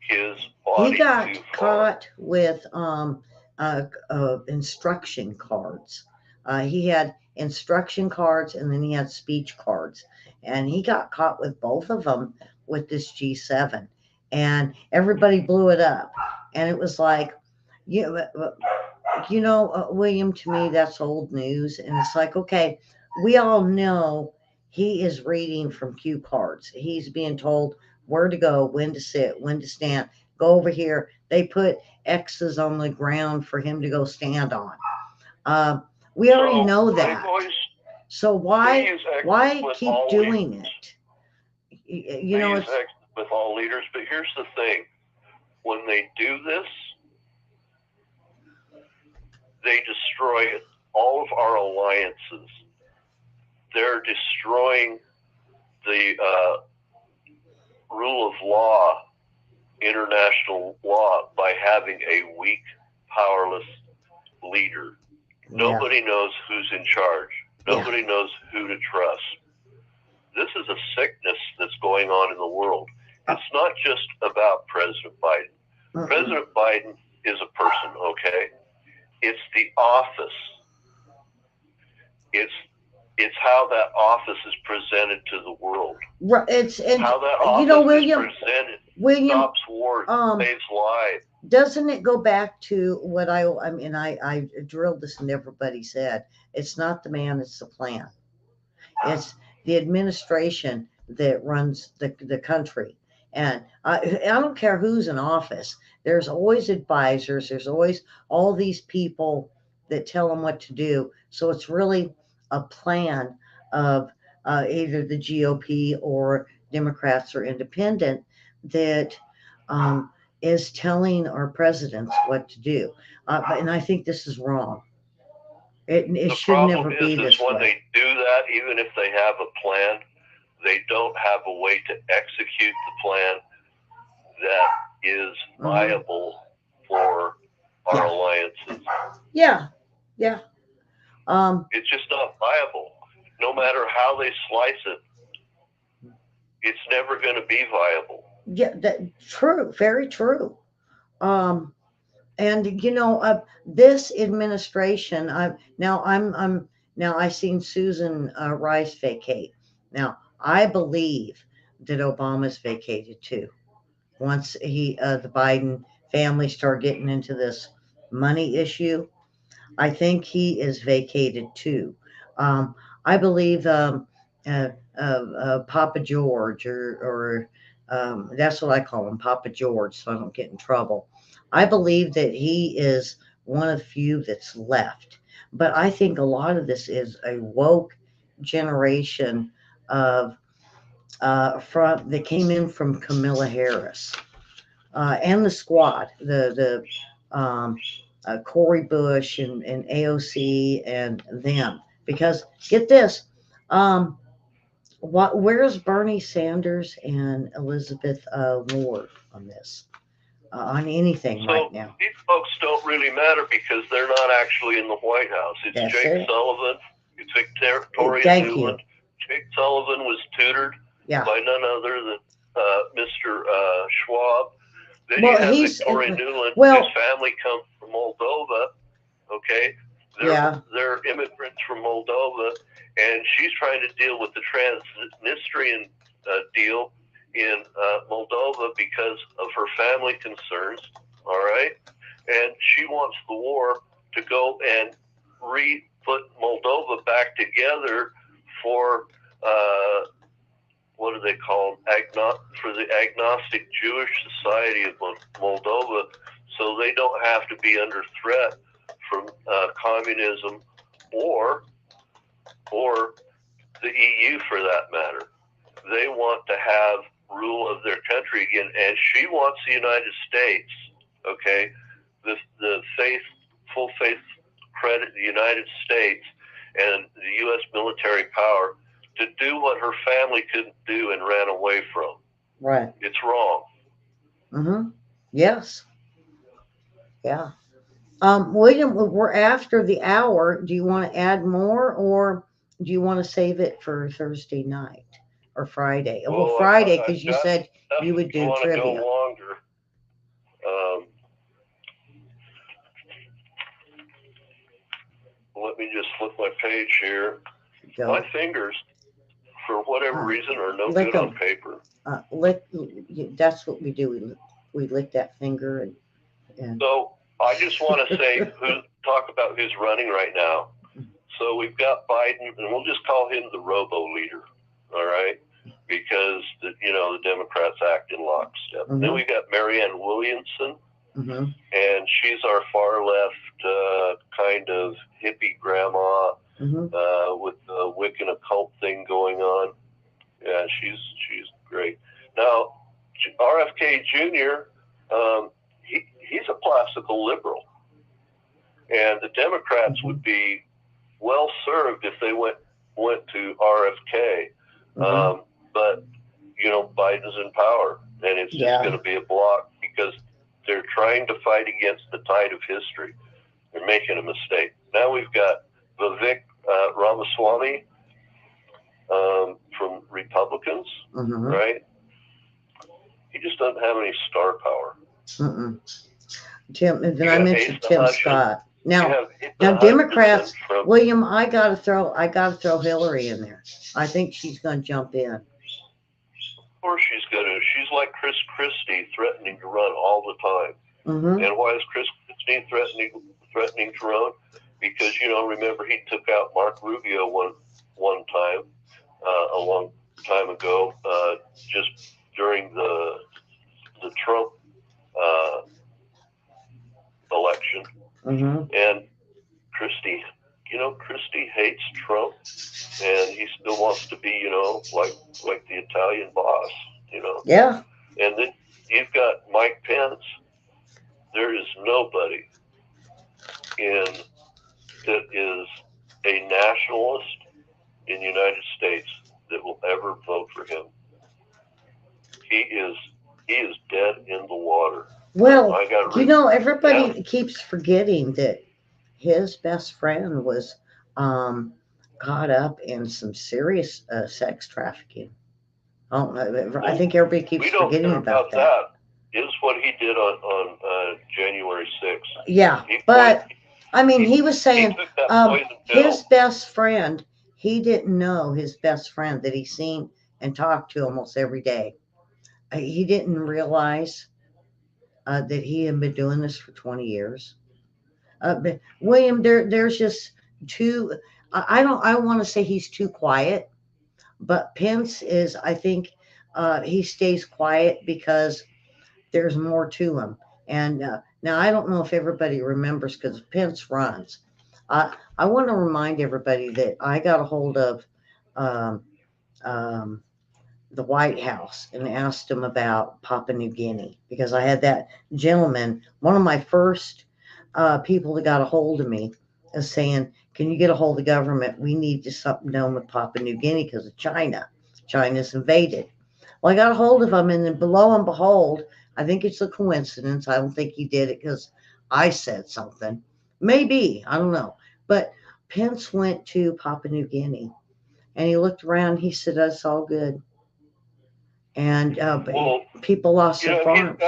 his body He got too far. caught with instruction cards. He had instruction cards, and then he had speech cards, and he got caught with both of them with this G7, and everybody blew it up, and it was like, William, to me that's old news, and it's like, okay, we all know he is reading from cue cards. He's being told where to go, when to sit, when to stand. Go over here. They put X's on the ground for him to go stand on. We already know that. So why keep doing it? It's with all leaders. But here's the thing: when they do this, they destroy all of our alliances. They're destroying the rule of law, international law, by having a weak, powerless leader. Nobody knows who's in charge. Nobody knows who to trust. This is a sickness that's going on in the world. It's not just about President Biden. President Biden is a person, okay? It's the office. It's how that office is presented to the world. Right. How that office William, is presented. William, stops wars, saves lives. Doesn't it go back to what I drilled this into everybody's head? It's not the man, it's the plan. It's the administration that runs the country. And I don't care who's in office. There's always advisors. There's always all these people that tell them what to do. So it's really a plan of either the GOP or Democrats or independent that is telling our presidents what to do. And I think this is wrong. It should never be this way. When they do that, even if they have a plan, they don't have a way to execute the plan that is viable for our alliances. Yeah. It's just not viable. No matter how they slice it, it's never going to be viable. Yeah, true, very true. And this administration, I seen Susan Rice vacate. Now I believe that Obama's vacated too. Once the Biden family start getting into this money issue, I think he is vacated too. I believe Papa George, or that's what I call him, Papa George, so I don't get in trouble. I believe that he is one of the few that's left. But I think a lot of this is a woke generation of that came in from Kamala Harris and the squad, the Cori Bush and AOC and them. Because get this, where's Bernie Sanders and Elizabeth Warren on this? On anything right now? These folks don't really matter because they're not actually in the White House. It's Jake Sullivan. It's Victoria Nuland. Jake Sullivan was tutored by none other than Mr. Schwab. Then you have Victoria Nuland. His family comes from Moldova. Okay, they're immigrants from Moldova, and she's trying to deal with the Transnistrian deal, in Moldova because of her family concerns, all right? And she wants the war to go and put Moldova back together for, what do they call them? For the agnostic Jewish society of Moldova, so they don't have to be under threat from communism or the EU for that matter. They want to have rule of their country again, and she wants the United States, okay, the full faith credit the United States and the U.S. military power to do what her family couldn't do and ran away from. Right. It's wrong. Mm-hmm. Yes. Yeah. William, we're after the hour. Do you want to add more, or do you want to save it for Thursday night or Friday? Well, Friday, because you said you would do trivia. Go longer. Let me just flip my page here. Go. My fingers, for whatever reason, are no lick good on paper. That's what we do. We lick that finger and. So I just want to say talk about who's running right now. So we've got Biden, and we'll just call him the robo leader, all right? Because the Democrats act in lockstep. Mm-hmm. Then we got Marianne Williamson, mm-hmm. and she's our far left kind of hippie grandma mm-hmm. with the Wiccan occult thing going on. Yeah, she's great. Now RFK Jr. He's a classical liberal, and the Democrats mm-hmm. would be well served if they went to RFK. Mm-hmm. But Biden's in power, and it's just going to be a block because they're trying to fight against the tide of history. They're making a mistake. Now we've got Vivek Ramaswamy from Republicans, mm-hmm. right? He just doesn't have any star power. Mm-mm. Then I mentioned Tim Scott. Now Now Democrats, William, I gotta throw Hillary in there. I think she's gonna jump in. Of course she's gonna. She's like Chris Christie, threatening to run all the time. Mm-hmm. And why is Chris Christie threatening to run? Because remember he took out Mark Rubio one time, a long time ago, just during the Trump election. Mm-hmm. And Christie hates Trump, and he still wants to be, like the Italian boss, Yeah. And then you've got Mike Pence. There is nobody that is a nationalist in the United States that will ever vote for him. He is dead in the water. Well, everybody keeps forgetting that his best friend was caught up in some serious sex trafficking. I think everybody keeps forgetting about that. Is what he did on January 6th. Yeah, he was saying his best friend, he didn't know his best friend that he seen and talked to almost every day. He didn't realize that he had been doing this for 20 years. But William, there's just too. I don't want to say he's too quiet, but Pence is. I think he stays quiet because there's more to him. And now I don't know if everybody remembers because Pence runs. I want to remind everybody that I got a hold of the White House and asked him about Papua New Guinea because I had that gentleman, one of my first people that got a hold of me, is saying, "Can you get a hold of the government? We need to something done with Papua New Guinea because of China. China's invaded." Well, I got a hold of him, and then lo and behold, I think it's a coincidence. I don't think he did it because I said something. Maybe, I don't know. But Pence went to Papua New Guinea, and he looked around. He said, "That's all good." And people lost their farms.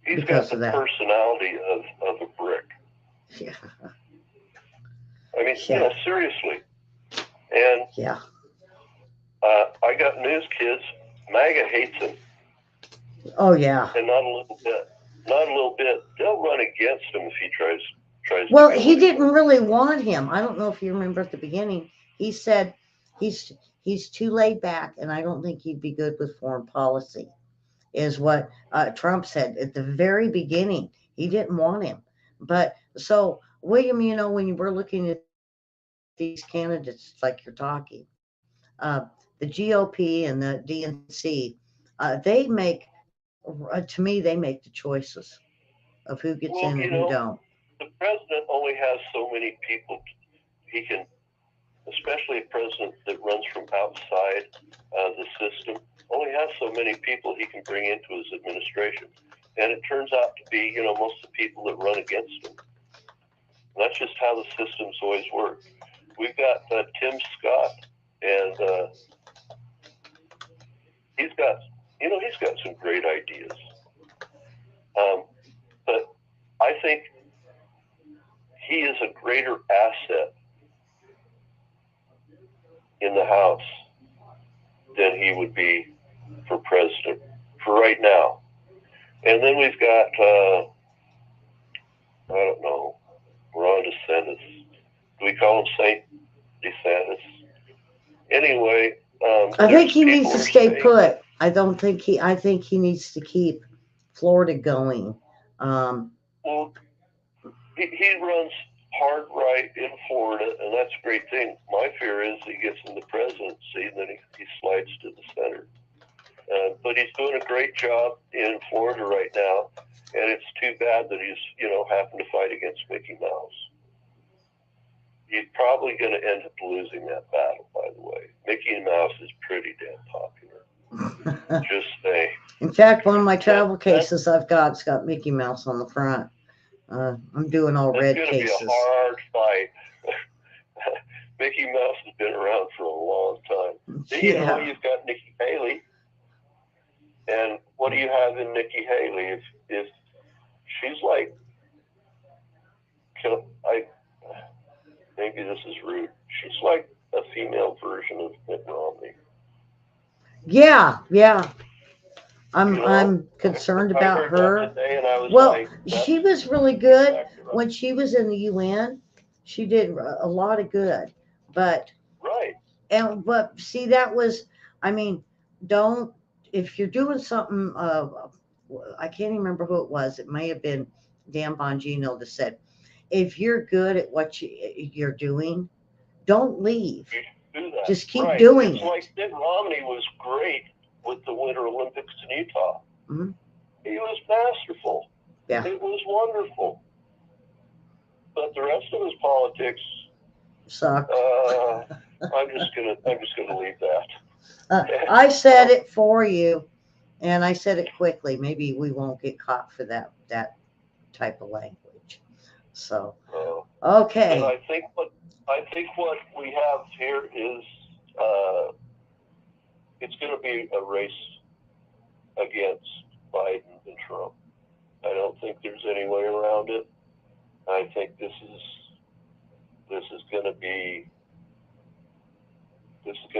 He's got the personality of a brick. Yeah. I mean, seriously. And yeah. I got news, kids. MAGA hates him, Oh yeah. and not a little bit. Not a little bit. They'll run against him if he tries Well, to go he anywhere. didn't really want him. I don't know if you remember at the beginning. He said he's too laid back, and I don't think he'd be good with foreign policy. Is what Trump said at the very beginning. He didn't want him. But so William, you know, when you were looking at these candidates, like you're talking, the GOP and the DNC, they make to me they make the choices of who gets Well, in and you who know, don't. the president only has so many people he can, especially a president that runs from outside the system, only has so many people he can bring into his administration. And it turns out to be, you know, most of the people that run against him. And that's just how the systems always work. We've got Tim Scott, and he's got some great ideas. But I think he is a greater asset in the House than he would be for president for right now. And then we've got, I don't know, Ron DeSantis. Do we call him Saint DeSantis? Anyway, I think he people needs to are stay saying, put. I think he needs to keep Florida going. well, he runs hard right in Florida, and that's a great thing. My fear is he gets in the presidency and then he slides to the center. But he's doing a great job in Florida right now, and it's too bad that he's, you know, having to fight against Mickey Mouse. He's probably going to end up losing that battle, by the way. Mickey Mouse is pretty damn popular. Just saying. In fact, one of my travel cases I've got's got Mickey Mouse on the front. I'm doing all red It's going to cases. be a hard fight. Mickey Mouse has been around for a long time. Then, you know, you've got Nikki Haley. And what do you have in Nikki Haley? If she's like, maybe this is rude. She's like a female version of Mitt Romney. Yeah. I'm You know, I'm concerned I about heard her. that today, and I was Well, like, she was really good exactly right. when she was in the UN. She did a lot of good, but Right. see, that was, I mean, don't, if you're doing something, I can't even remember who it was. It may have been Dan Bongino that said, if you're good at what you're doing, don't leave. You do that. Just keep right. doing it's it. Like Mitt Romney was great with the Winter Olympics in Utah. Mm-hmm. He was masterful. Yeah. It was wonderful. But the rest of his politics Sucked. I'm just gonna leave that. I said it for you, and I said it quickly. Maybe we won't get caught for that type of language. So okay. And I think what we have here is it's going to be a race against Biden and Trump. I don't think there's any way around it. I think this is going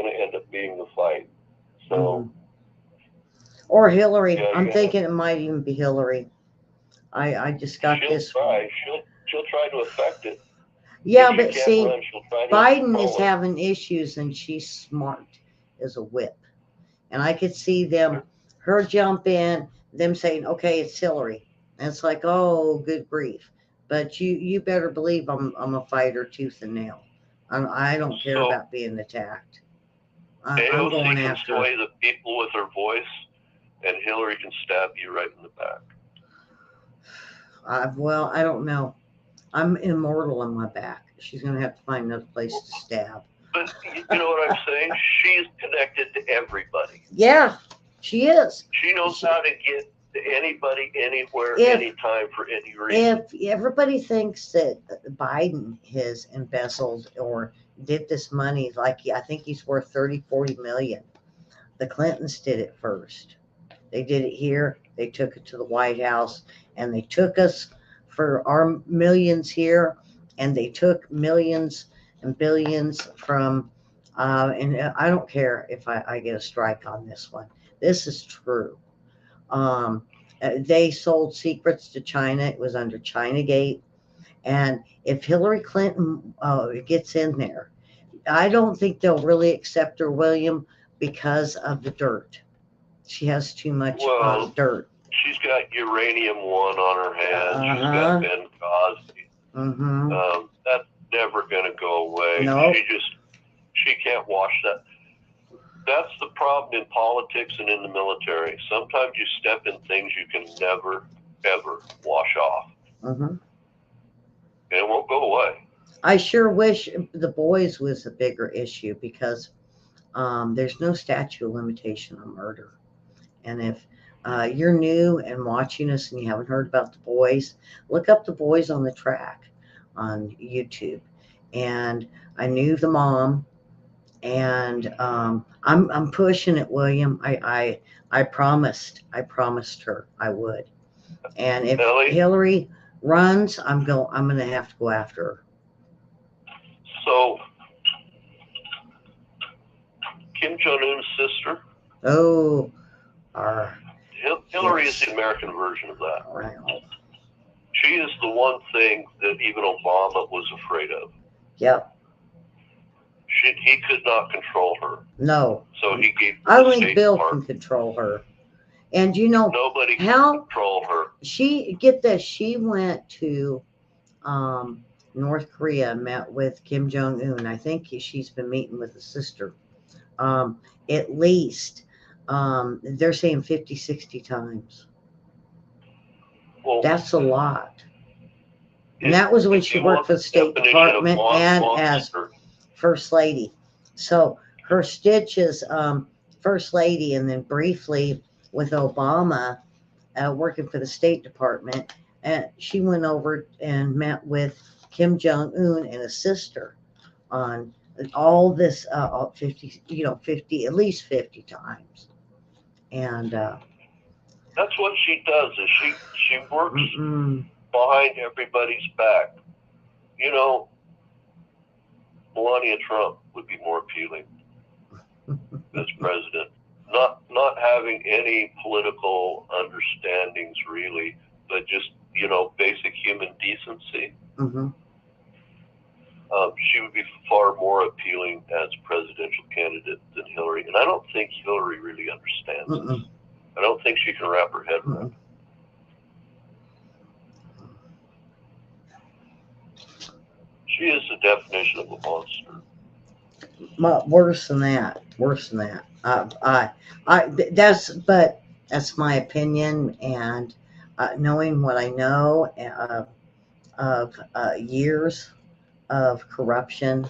to end up being the fight. So, or Hillary. yeah, I'm thinking it might even be Hillary. I just got this. She'll try to affect it. Yeah, but see, Biden is having issues, and she's smart as a whip. And I could see her jump in, them saying, "Okay, it's Hillary," and it's like, "Oh, good grief!" But you better believe I'm a fighter tooth and nail. I don't care about being attacked. I'm going after her. AOC can sway the people with her voice, and Hillary can stab you right in the back. Well, I don't know. I'm immortal in my back. She's going to have to find another place to stab. But you know what I'm saying? She's connected to everybody. Yeah, she is. She knows how to get to anybody, anywhere, anytime, for any reason. If everybody thinks that Biden has embezzled or did this money, like I think he's worth 30-40 million. The Clintons did it first. They did it here. They took it to the White House, and they took us for our millions here, and they took millions and billions from, and I don't care if I get a strike on this one. This is true. They sold secrets to China. It was under Chinagate. And if Hillary Clinton gets in there, I don't think they'll really accept her, William, because of the dirt. She has too much dirt. She's got uranium one on her hands. She's got Ben Cosby. That's never going to go away. Nope. She can't wash that. That's the problem in politics and in the military. Sometimes you step in things you can never, ever wash off. And it won't go away. I sure wish the boys was a bigger issue because there's no statute of limitation on murder. And if you're new and watching us and you haven't heard about the boys, look up the boys on the track on YouTube. And I knew the mom, and I'm pushing it, William. I promised her I would. And if Ellie, Hillary runs, I'm going to have to go after her. So Kim Jong-un's sister. Oh, Hillary yes. is the American version of that. Right. She is the one thing that even Obama was afraid of. Yep. He could not control her. No. So he gave her I the think State Bill Department. can control her. And you know, Nobody can control her. She went to North Korea and met with Kim Jong-un. I think she's been meeting with the sister. At least they're saying 50, 60 times. Well, that's a lot. And that was when she worked for the State Department and as First Lady. So her stitches, First Lady, and then briefly with Obama working for the State Department. And she went over and met with Kim Jong-un and his sister on all this 50, at least 50 times. And that's what she does, is she works behind everybody's back. You know, Melania Trump would be more appealing as president. Not having any political understandings really, but just, basic human decency. She would be far more appealing as presidential candidate than Hillary. And I don't think Hillary really understands this. I don't think she can wrap her head around it. She is the definition of a monster. Worse than that. That's my opinion, and knowing what I know of years of corruption,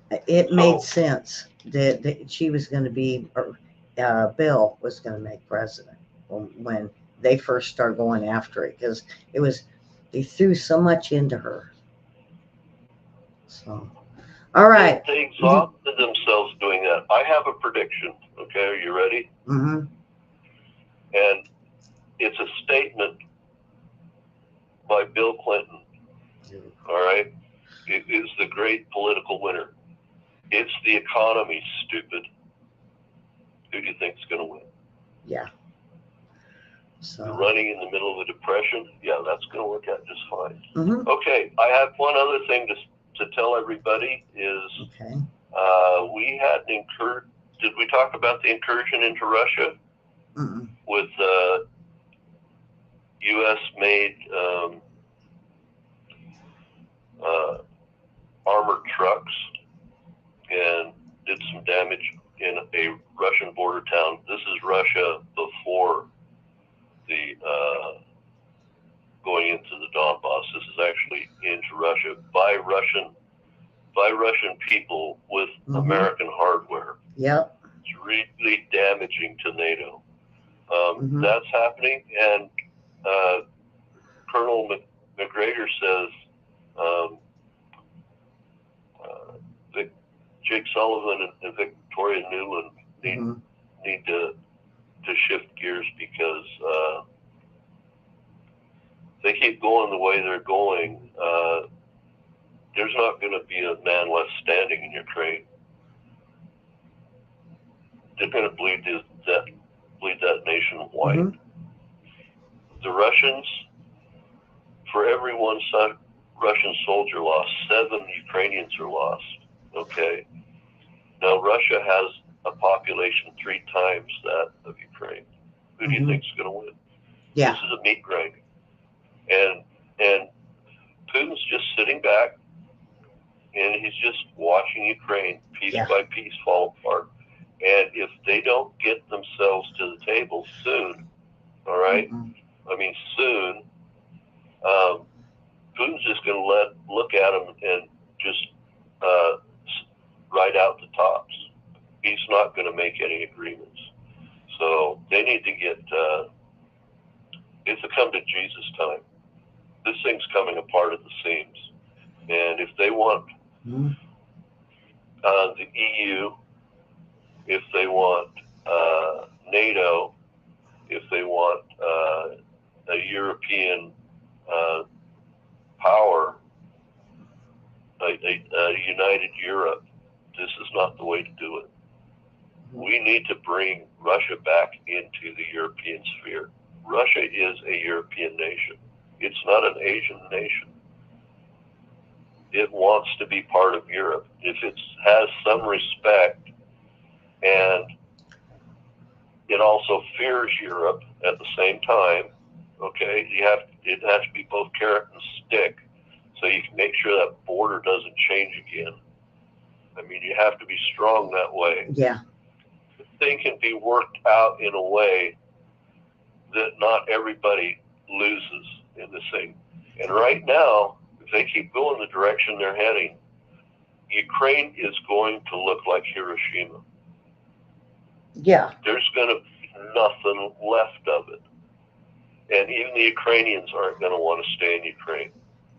it made sense that she was going to be, Bill was going to make president when they first started going after it, because they threw so much into her. So, all right. They exhausted themselves doing that. I have a prediction. Okay, are you ready? And it's a statement by Bill Clinton. All right? It is the great political winner. It's the economy, stupid. Who do you think is going to win? Yeah. So. You're running in the middle of a depression? Yeah, that's going to work out just fine. Okay, I have one other thing to tell everybody is we had an incursion. Did we talk about the incursion into Russia with U.S.-made armored trucks and did some damage in a Russian border town? This is Russia before the going into the Donbass. This is actually into Russia by Russian people with American hardware. Yep. It's really damaging to NATO. That's happening, and Colonel McGregor says that Jake Sullivan and Victoria Nuland need to shift gears, because they keep going the way they're going. There's not going to be a man left standing in Ukraine. they're going to bleed that nation white. Mhm. The Russians, for every one Russian soldier lost, 7 Ukrainians are lost. Okay. Now Russia has a population 3 times that of Ukraine. Who do you Mhm. think is going to win? Yeah. This is a meat grinder, and Putin's just sitting back, and he's just watching Ukraine piece Yeah. by piece fall apart. And if they don't get themselves to the table soon, all right, Mhm. I mean soon, Putin's just going to look at them and just ride out the tops. He's not going to make any agreements. So they need to get. It's a come to Jesus time. This thing's coming apart at the seams, and if they want Mhm. the EU, if they want NATO, if they want a European power, a united Europe, this is not the way to do it. We need to bring Russia back into the European sphere. Russia is a European nation. It's not an Asian nation. It wants to be part of Europe. If it has some respect, and it also fears Europe at the same time, okay, it has to be both carrot and stick, so you can make sure that border doesn't change again. I mean, you have to be strong that way. Yeah. The thing can be worked out in a way that not everybody loses in this thing. And right now, if they keep going the direction they're heading, Ukraine is going to look like Hiroshima. Yeah. There's going to be nothing left of it. And even the Ukrainians aren't going to want to stay in Ukraine.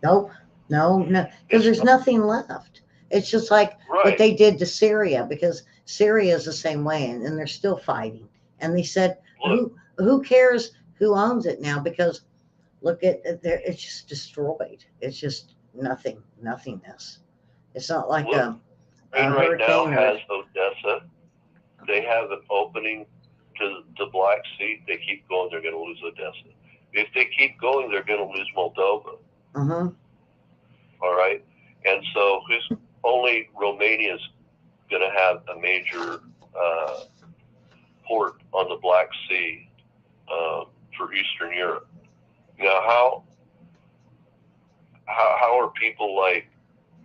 Nope. No. Because there's nothing left. It's just like what Right. they did to Syria, because Syria is the same way, and they're still fighting. And they said, Look, who cares who owns it now? Because look at there, it's just destroyed. It's just nothingness. It's not like look, a Ukraine right now hurricane has or Odessa. They have an opening to the Black Sea. They keep going, they're going to lose Odessa. If they keep going, they're going to lose Moldova. uh-huh. All right. And so only Romania is going to have a major port on the Black Sea for Eastern Europe. Now, how are people like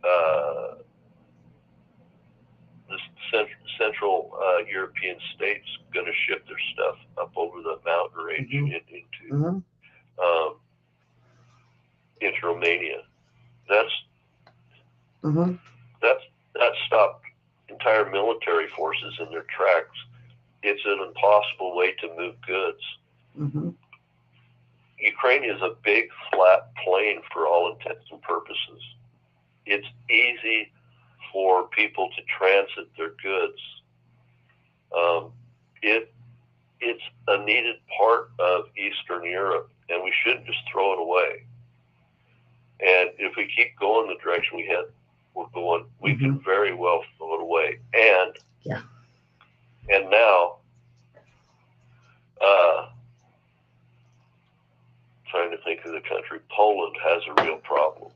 the central European states going to ship their stuff up over the mountain range Mm-hmm. Into Romania? That Mm-hmm. stopped entire military forces in their tracks. It's an impossible way to move goods. Mm-hmm. Ukraine is a big flat plain for all intents and purposes. It's easy for people to transit their goods. It's a needed part of Eastern Europe, and we shouldn't just throw it away. And if we keep going the direction we're going, we can very well throw it away. And now, trying to think of the country, Poland has a real problem.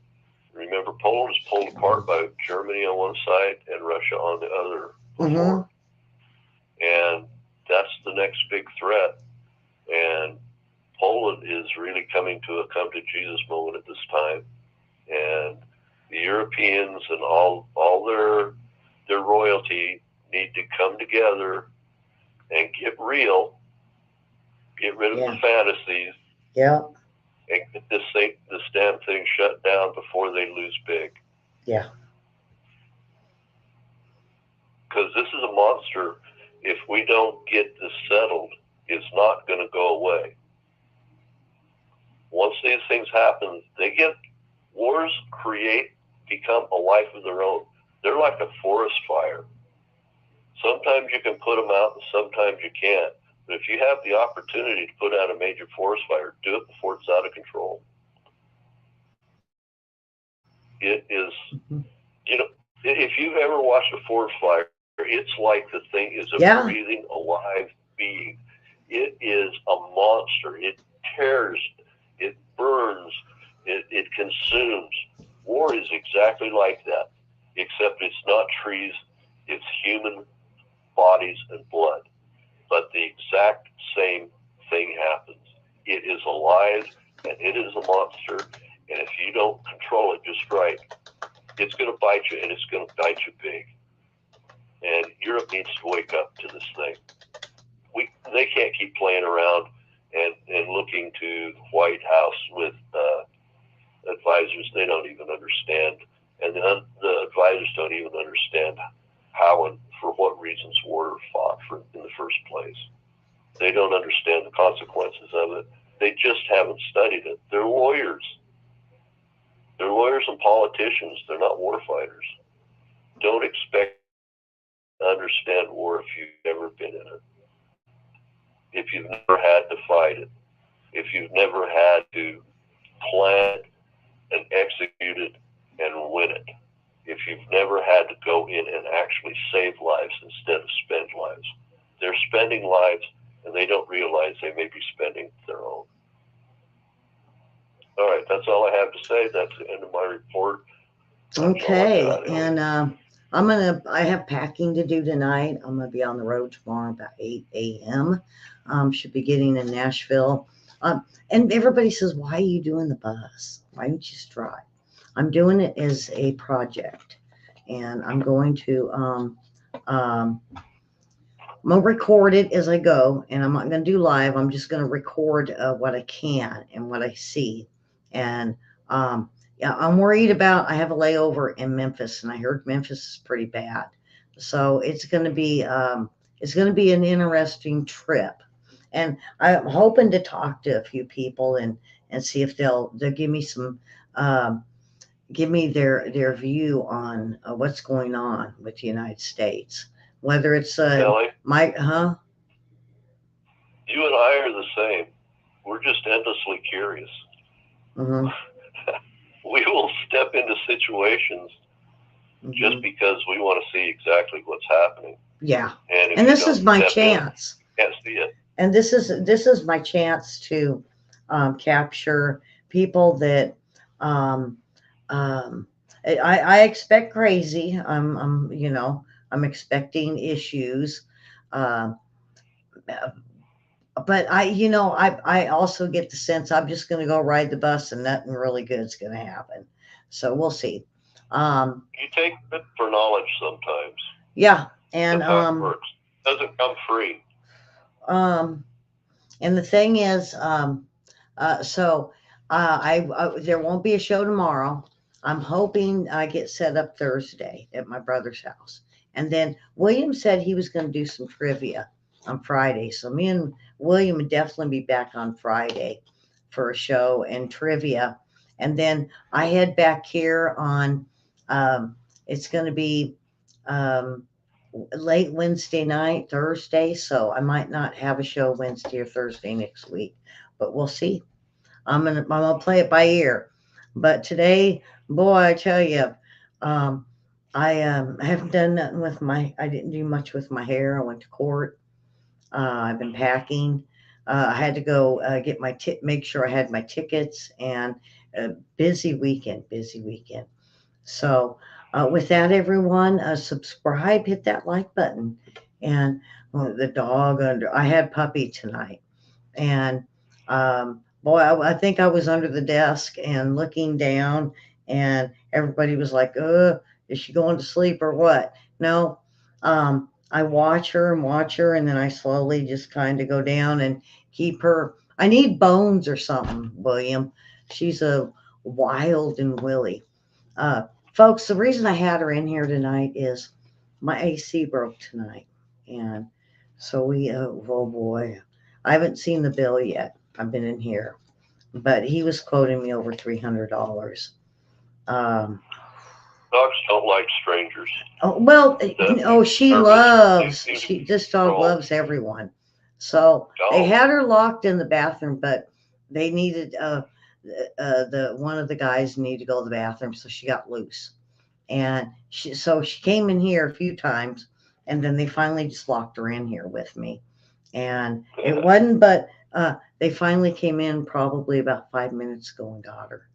Remember, Poland is pulled apart by Germany on one side and Russia on the other before. And that's the next big threat. And Poland is really coming to a come to Jesus moment at this time. And the Europeans and all their royalty need to come together and get real, get rid of the fantasies, and get this damn thing shut down before they lose big. Yeah. Because this is a monster. If we don't get this settled, it's not going to go away. Once these things happen, wars become a life of their own. They're like a forest fire. Sometimes you can put them out and sometimes you can't. But if you have the opportunity to put out a major forest fire, do it before it's out of control. It is, if you've ever watched a forest fire, It's like the thing is a Yeah. breathing, alive being. It is a monster. It tears, it burns, it consumes. War is exactly like that, except it's not trees, it's human bodies and blood. But the exact same thing happens. It is alive and it is a monster. And if you don't control it just right, it's going to bite you, and it's going to bite you big. And Europe needs to wake up to this thing. They can't keep playing around and looking to the White House with advisors they don't even understand. And the advisors don't even understand how and for what reasons war fought in the first place. They don't understand the consequences of it. They just haven't studied it. They're lawyers. They're lawyers and politicians. They're not war fighters. Don't expect to understand war if you've never been in it. If you've never had to fight it. If you've never had to plan it and execute it and win it. If you've never had to go in and actually save lives instead of spend lives. They're spending lives, and they don't realize they may be spending their own. All right, that's all I have to say. That's the end of my report. Okay, and I have packing to do tonight. I'm gonna be on the road tomorrow about 8 a.m. Should be getting in Nashville. And everybody says, why are you doing the bus? Why don't you just drive? I'm doing it as a project, and I'm going to I'm gonna record it as I go, and I'm not gonna do live. I'm just gonna record what I can and what I see, and yeah, I'm worried about. I have a layover in Memphis, and I heard Memphis is pretty bad, so it's gonna be an interesting trip, and I'm hoping to talk to a few people and see if they'll give me some. Give me their view on what's going on with the United States, whether it's Ellie, my you and I are the same. We're just endlessly curious. Mm-hmm. We will step into situations just because we want to see exactly what's happening. Yeah, and this is my chance. Can't see it. And this is my chance to capture people that I expect crazy. I'm expecting issues, but I also get the sense I'm just going to go ride the bus and nothing really good's going to happen. So we'll see. You take it for knowledge sometimes. Yeah, and that's how it works. It doesn't come free. And the thing is, there won't be a show tomorrow. I'm hoping I get set up Thursday at my brother's house. And then William said he was going to do some trivia on Friday. So me and William would definitely be back on Friday for a show and trivia. And then I head back here on, it's going to be late Wednesday night, Thursday. So I might not have a show Wednesday or Thursday next week, but we'll see. I'm gonna play it by ear. But today, boy, I tell you, I haven't done nothing I didn't do much with my hair. I went to court. I've been packing. I had to go get make sure I had my tickets, and busy weekend. So with that, everyone, subscribe, hit that like button, and the dog I had Puppy tonight, and boy, I think I was under the desk and looking down, and everybody was like, is she going to sleep or what? No, I watch her, and then I slowly just kind of go down and keep her. I need bones or something, William. She's a wild and willy. Folks, the reason I had her in here tonight is my AC broke tonight, and so oh boy, I haven't seen the bill yet. I've been in here, but he was quoting me over $300. Dogs don't like strangers. Oh, well, this dog loves everyone. So they had her locked in the bathroom, but they needed one of the guys needed to go to the bathroom, so she got loose, and she came in here a few times, And then they finally just locked her in here with me. And it wasn't, but they finally came in probably about 5 minutes ago and got her.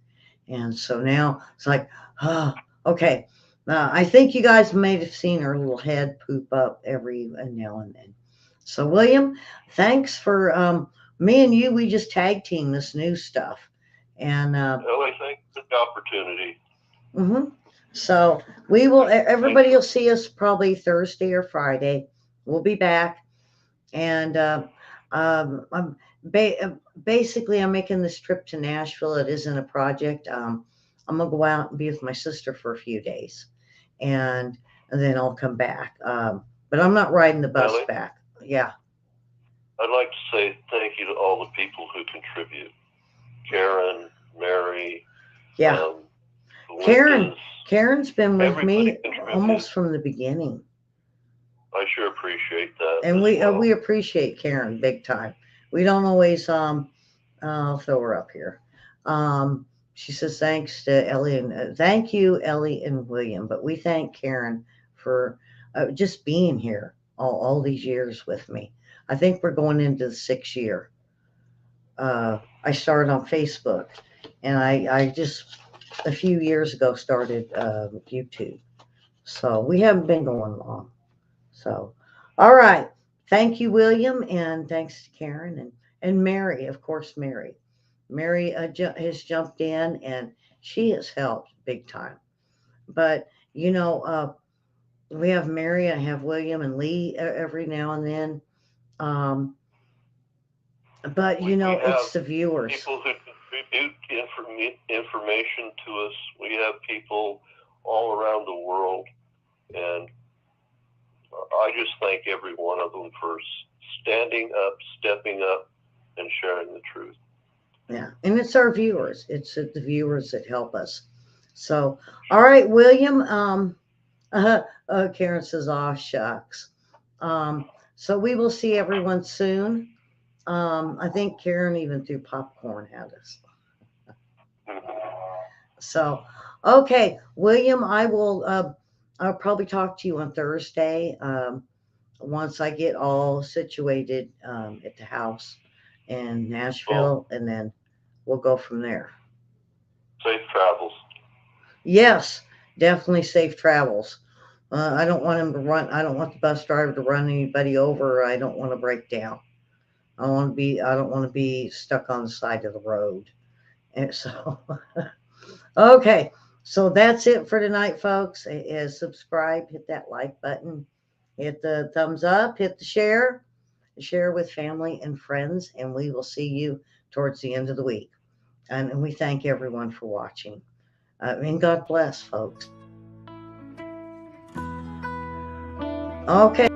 And so now it's like, oh, okay. I think you guys may have seen her little head poop up every now and then. So, William, thanks for me and you. We just tag team this new stuff. And Ellie, thanks for the opportunity. So we will, everybody will see us probably Thursday or Friday. We'll be back. And basically, I'm making this trip to Nashville. It isn't a project. I'm going to go out and be with my sister for a few days. And then I'll come back. But I'm not riding the bus Ellie? back. Yeah. I'd like to say thank you to all the people who contribute. Karen, Mary. Yeah. Karen's been with me almost from the beginning. I sure appreciate that. And we appreciate Karen big time. We don't always I'll throw her up here. She says thanks to Ellie and thank you, Ellie and William. But we thank Karen for just being here all these years with me. I think we're going into the 6th year. I started on Facebook, and I just a few years ago started YouTube. So we haven't been going long. So, all right. Thank you, William, and thanks to Karen and Mary, of course, Mary. Mary has jumped in, and she has helped big time. But, you know, we have Mary, I have William and Lee every now and then. But, you know, it's the viewers. People who contribute information to us. We have people all around the world, and I just thank every one of them for standing up, stepping up, and sharing the truth. Yeah, and it's our viewers. It's the viewers that help us. So, all right, William. Karen says, "Aw, shucks." So we will see everyone soon. I think Karen even threw popcorn at us. So, okay, William, I will. I'll probably talk to you on Thursday. Once I get all situated at the house in Nashville, and then we'll go from there. Safe travels. Yes, definitely safe travels. I don't want him to run. I don't want the bus driver to run anybody over. I don't want to break down. I don't want to be stuck on the side of the road. And so, okay. So that's it for tonight, folks. Subscribe, hit that like button, hit the thumbs up, hit the share with family and friends, and we will see you towards the end of the week. And we thank everyone for watching. And God bless, folks. Okay.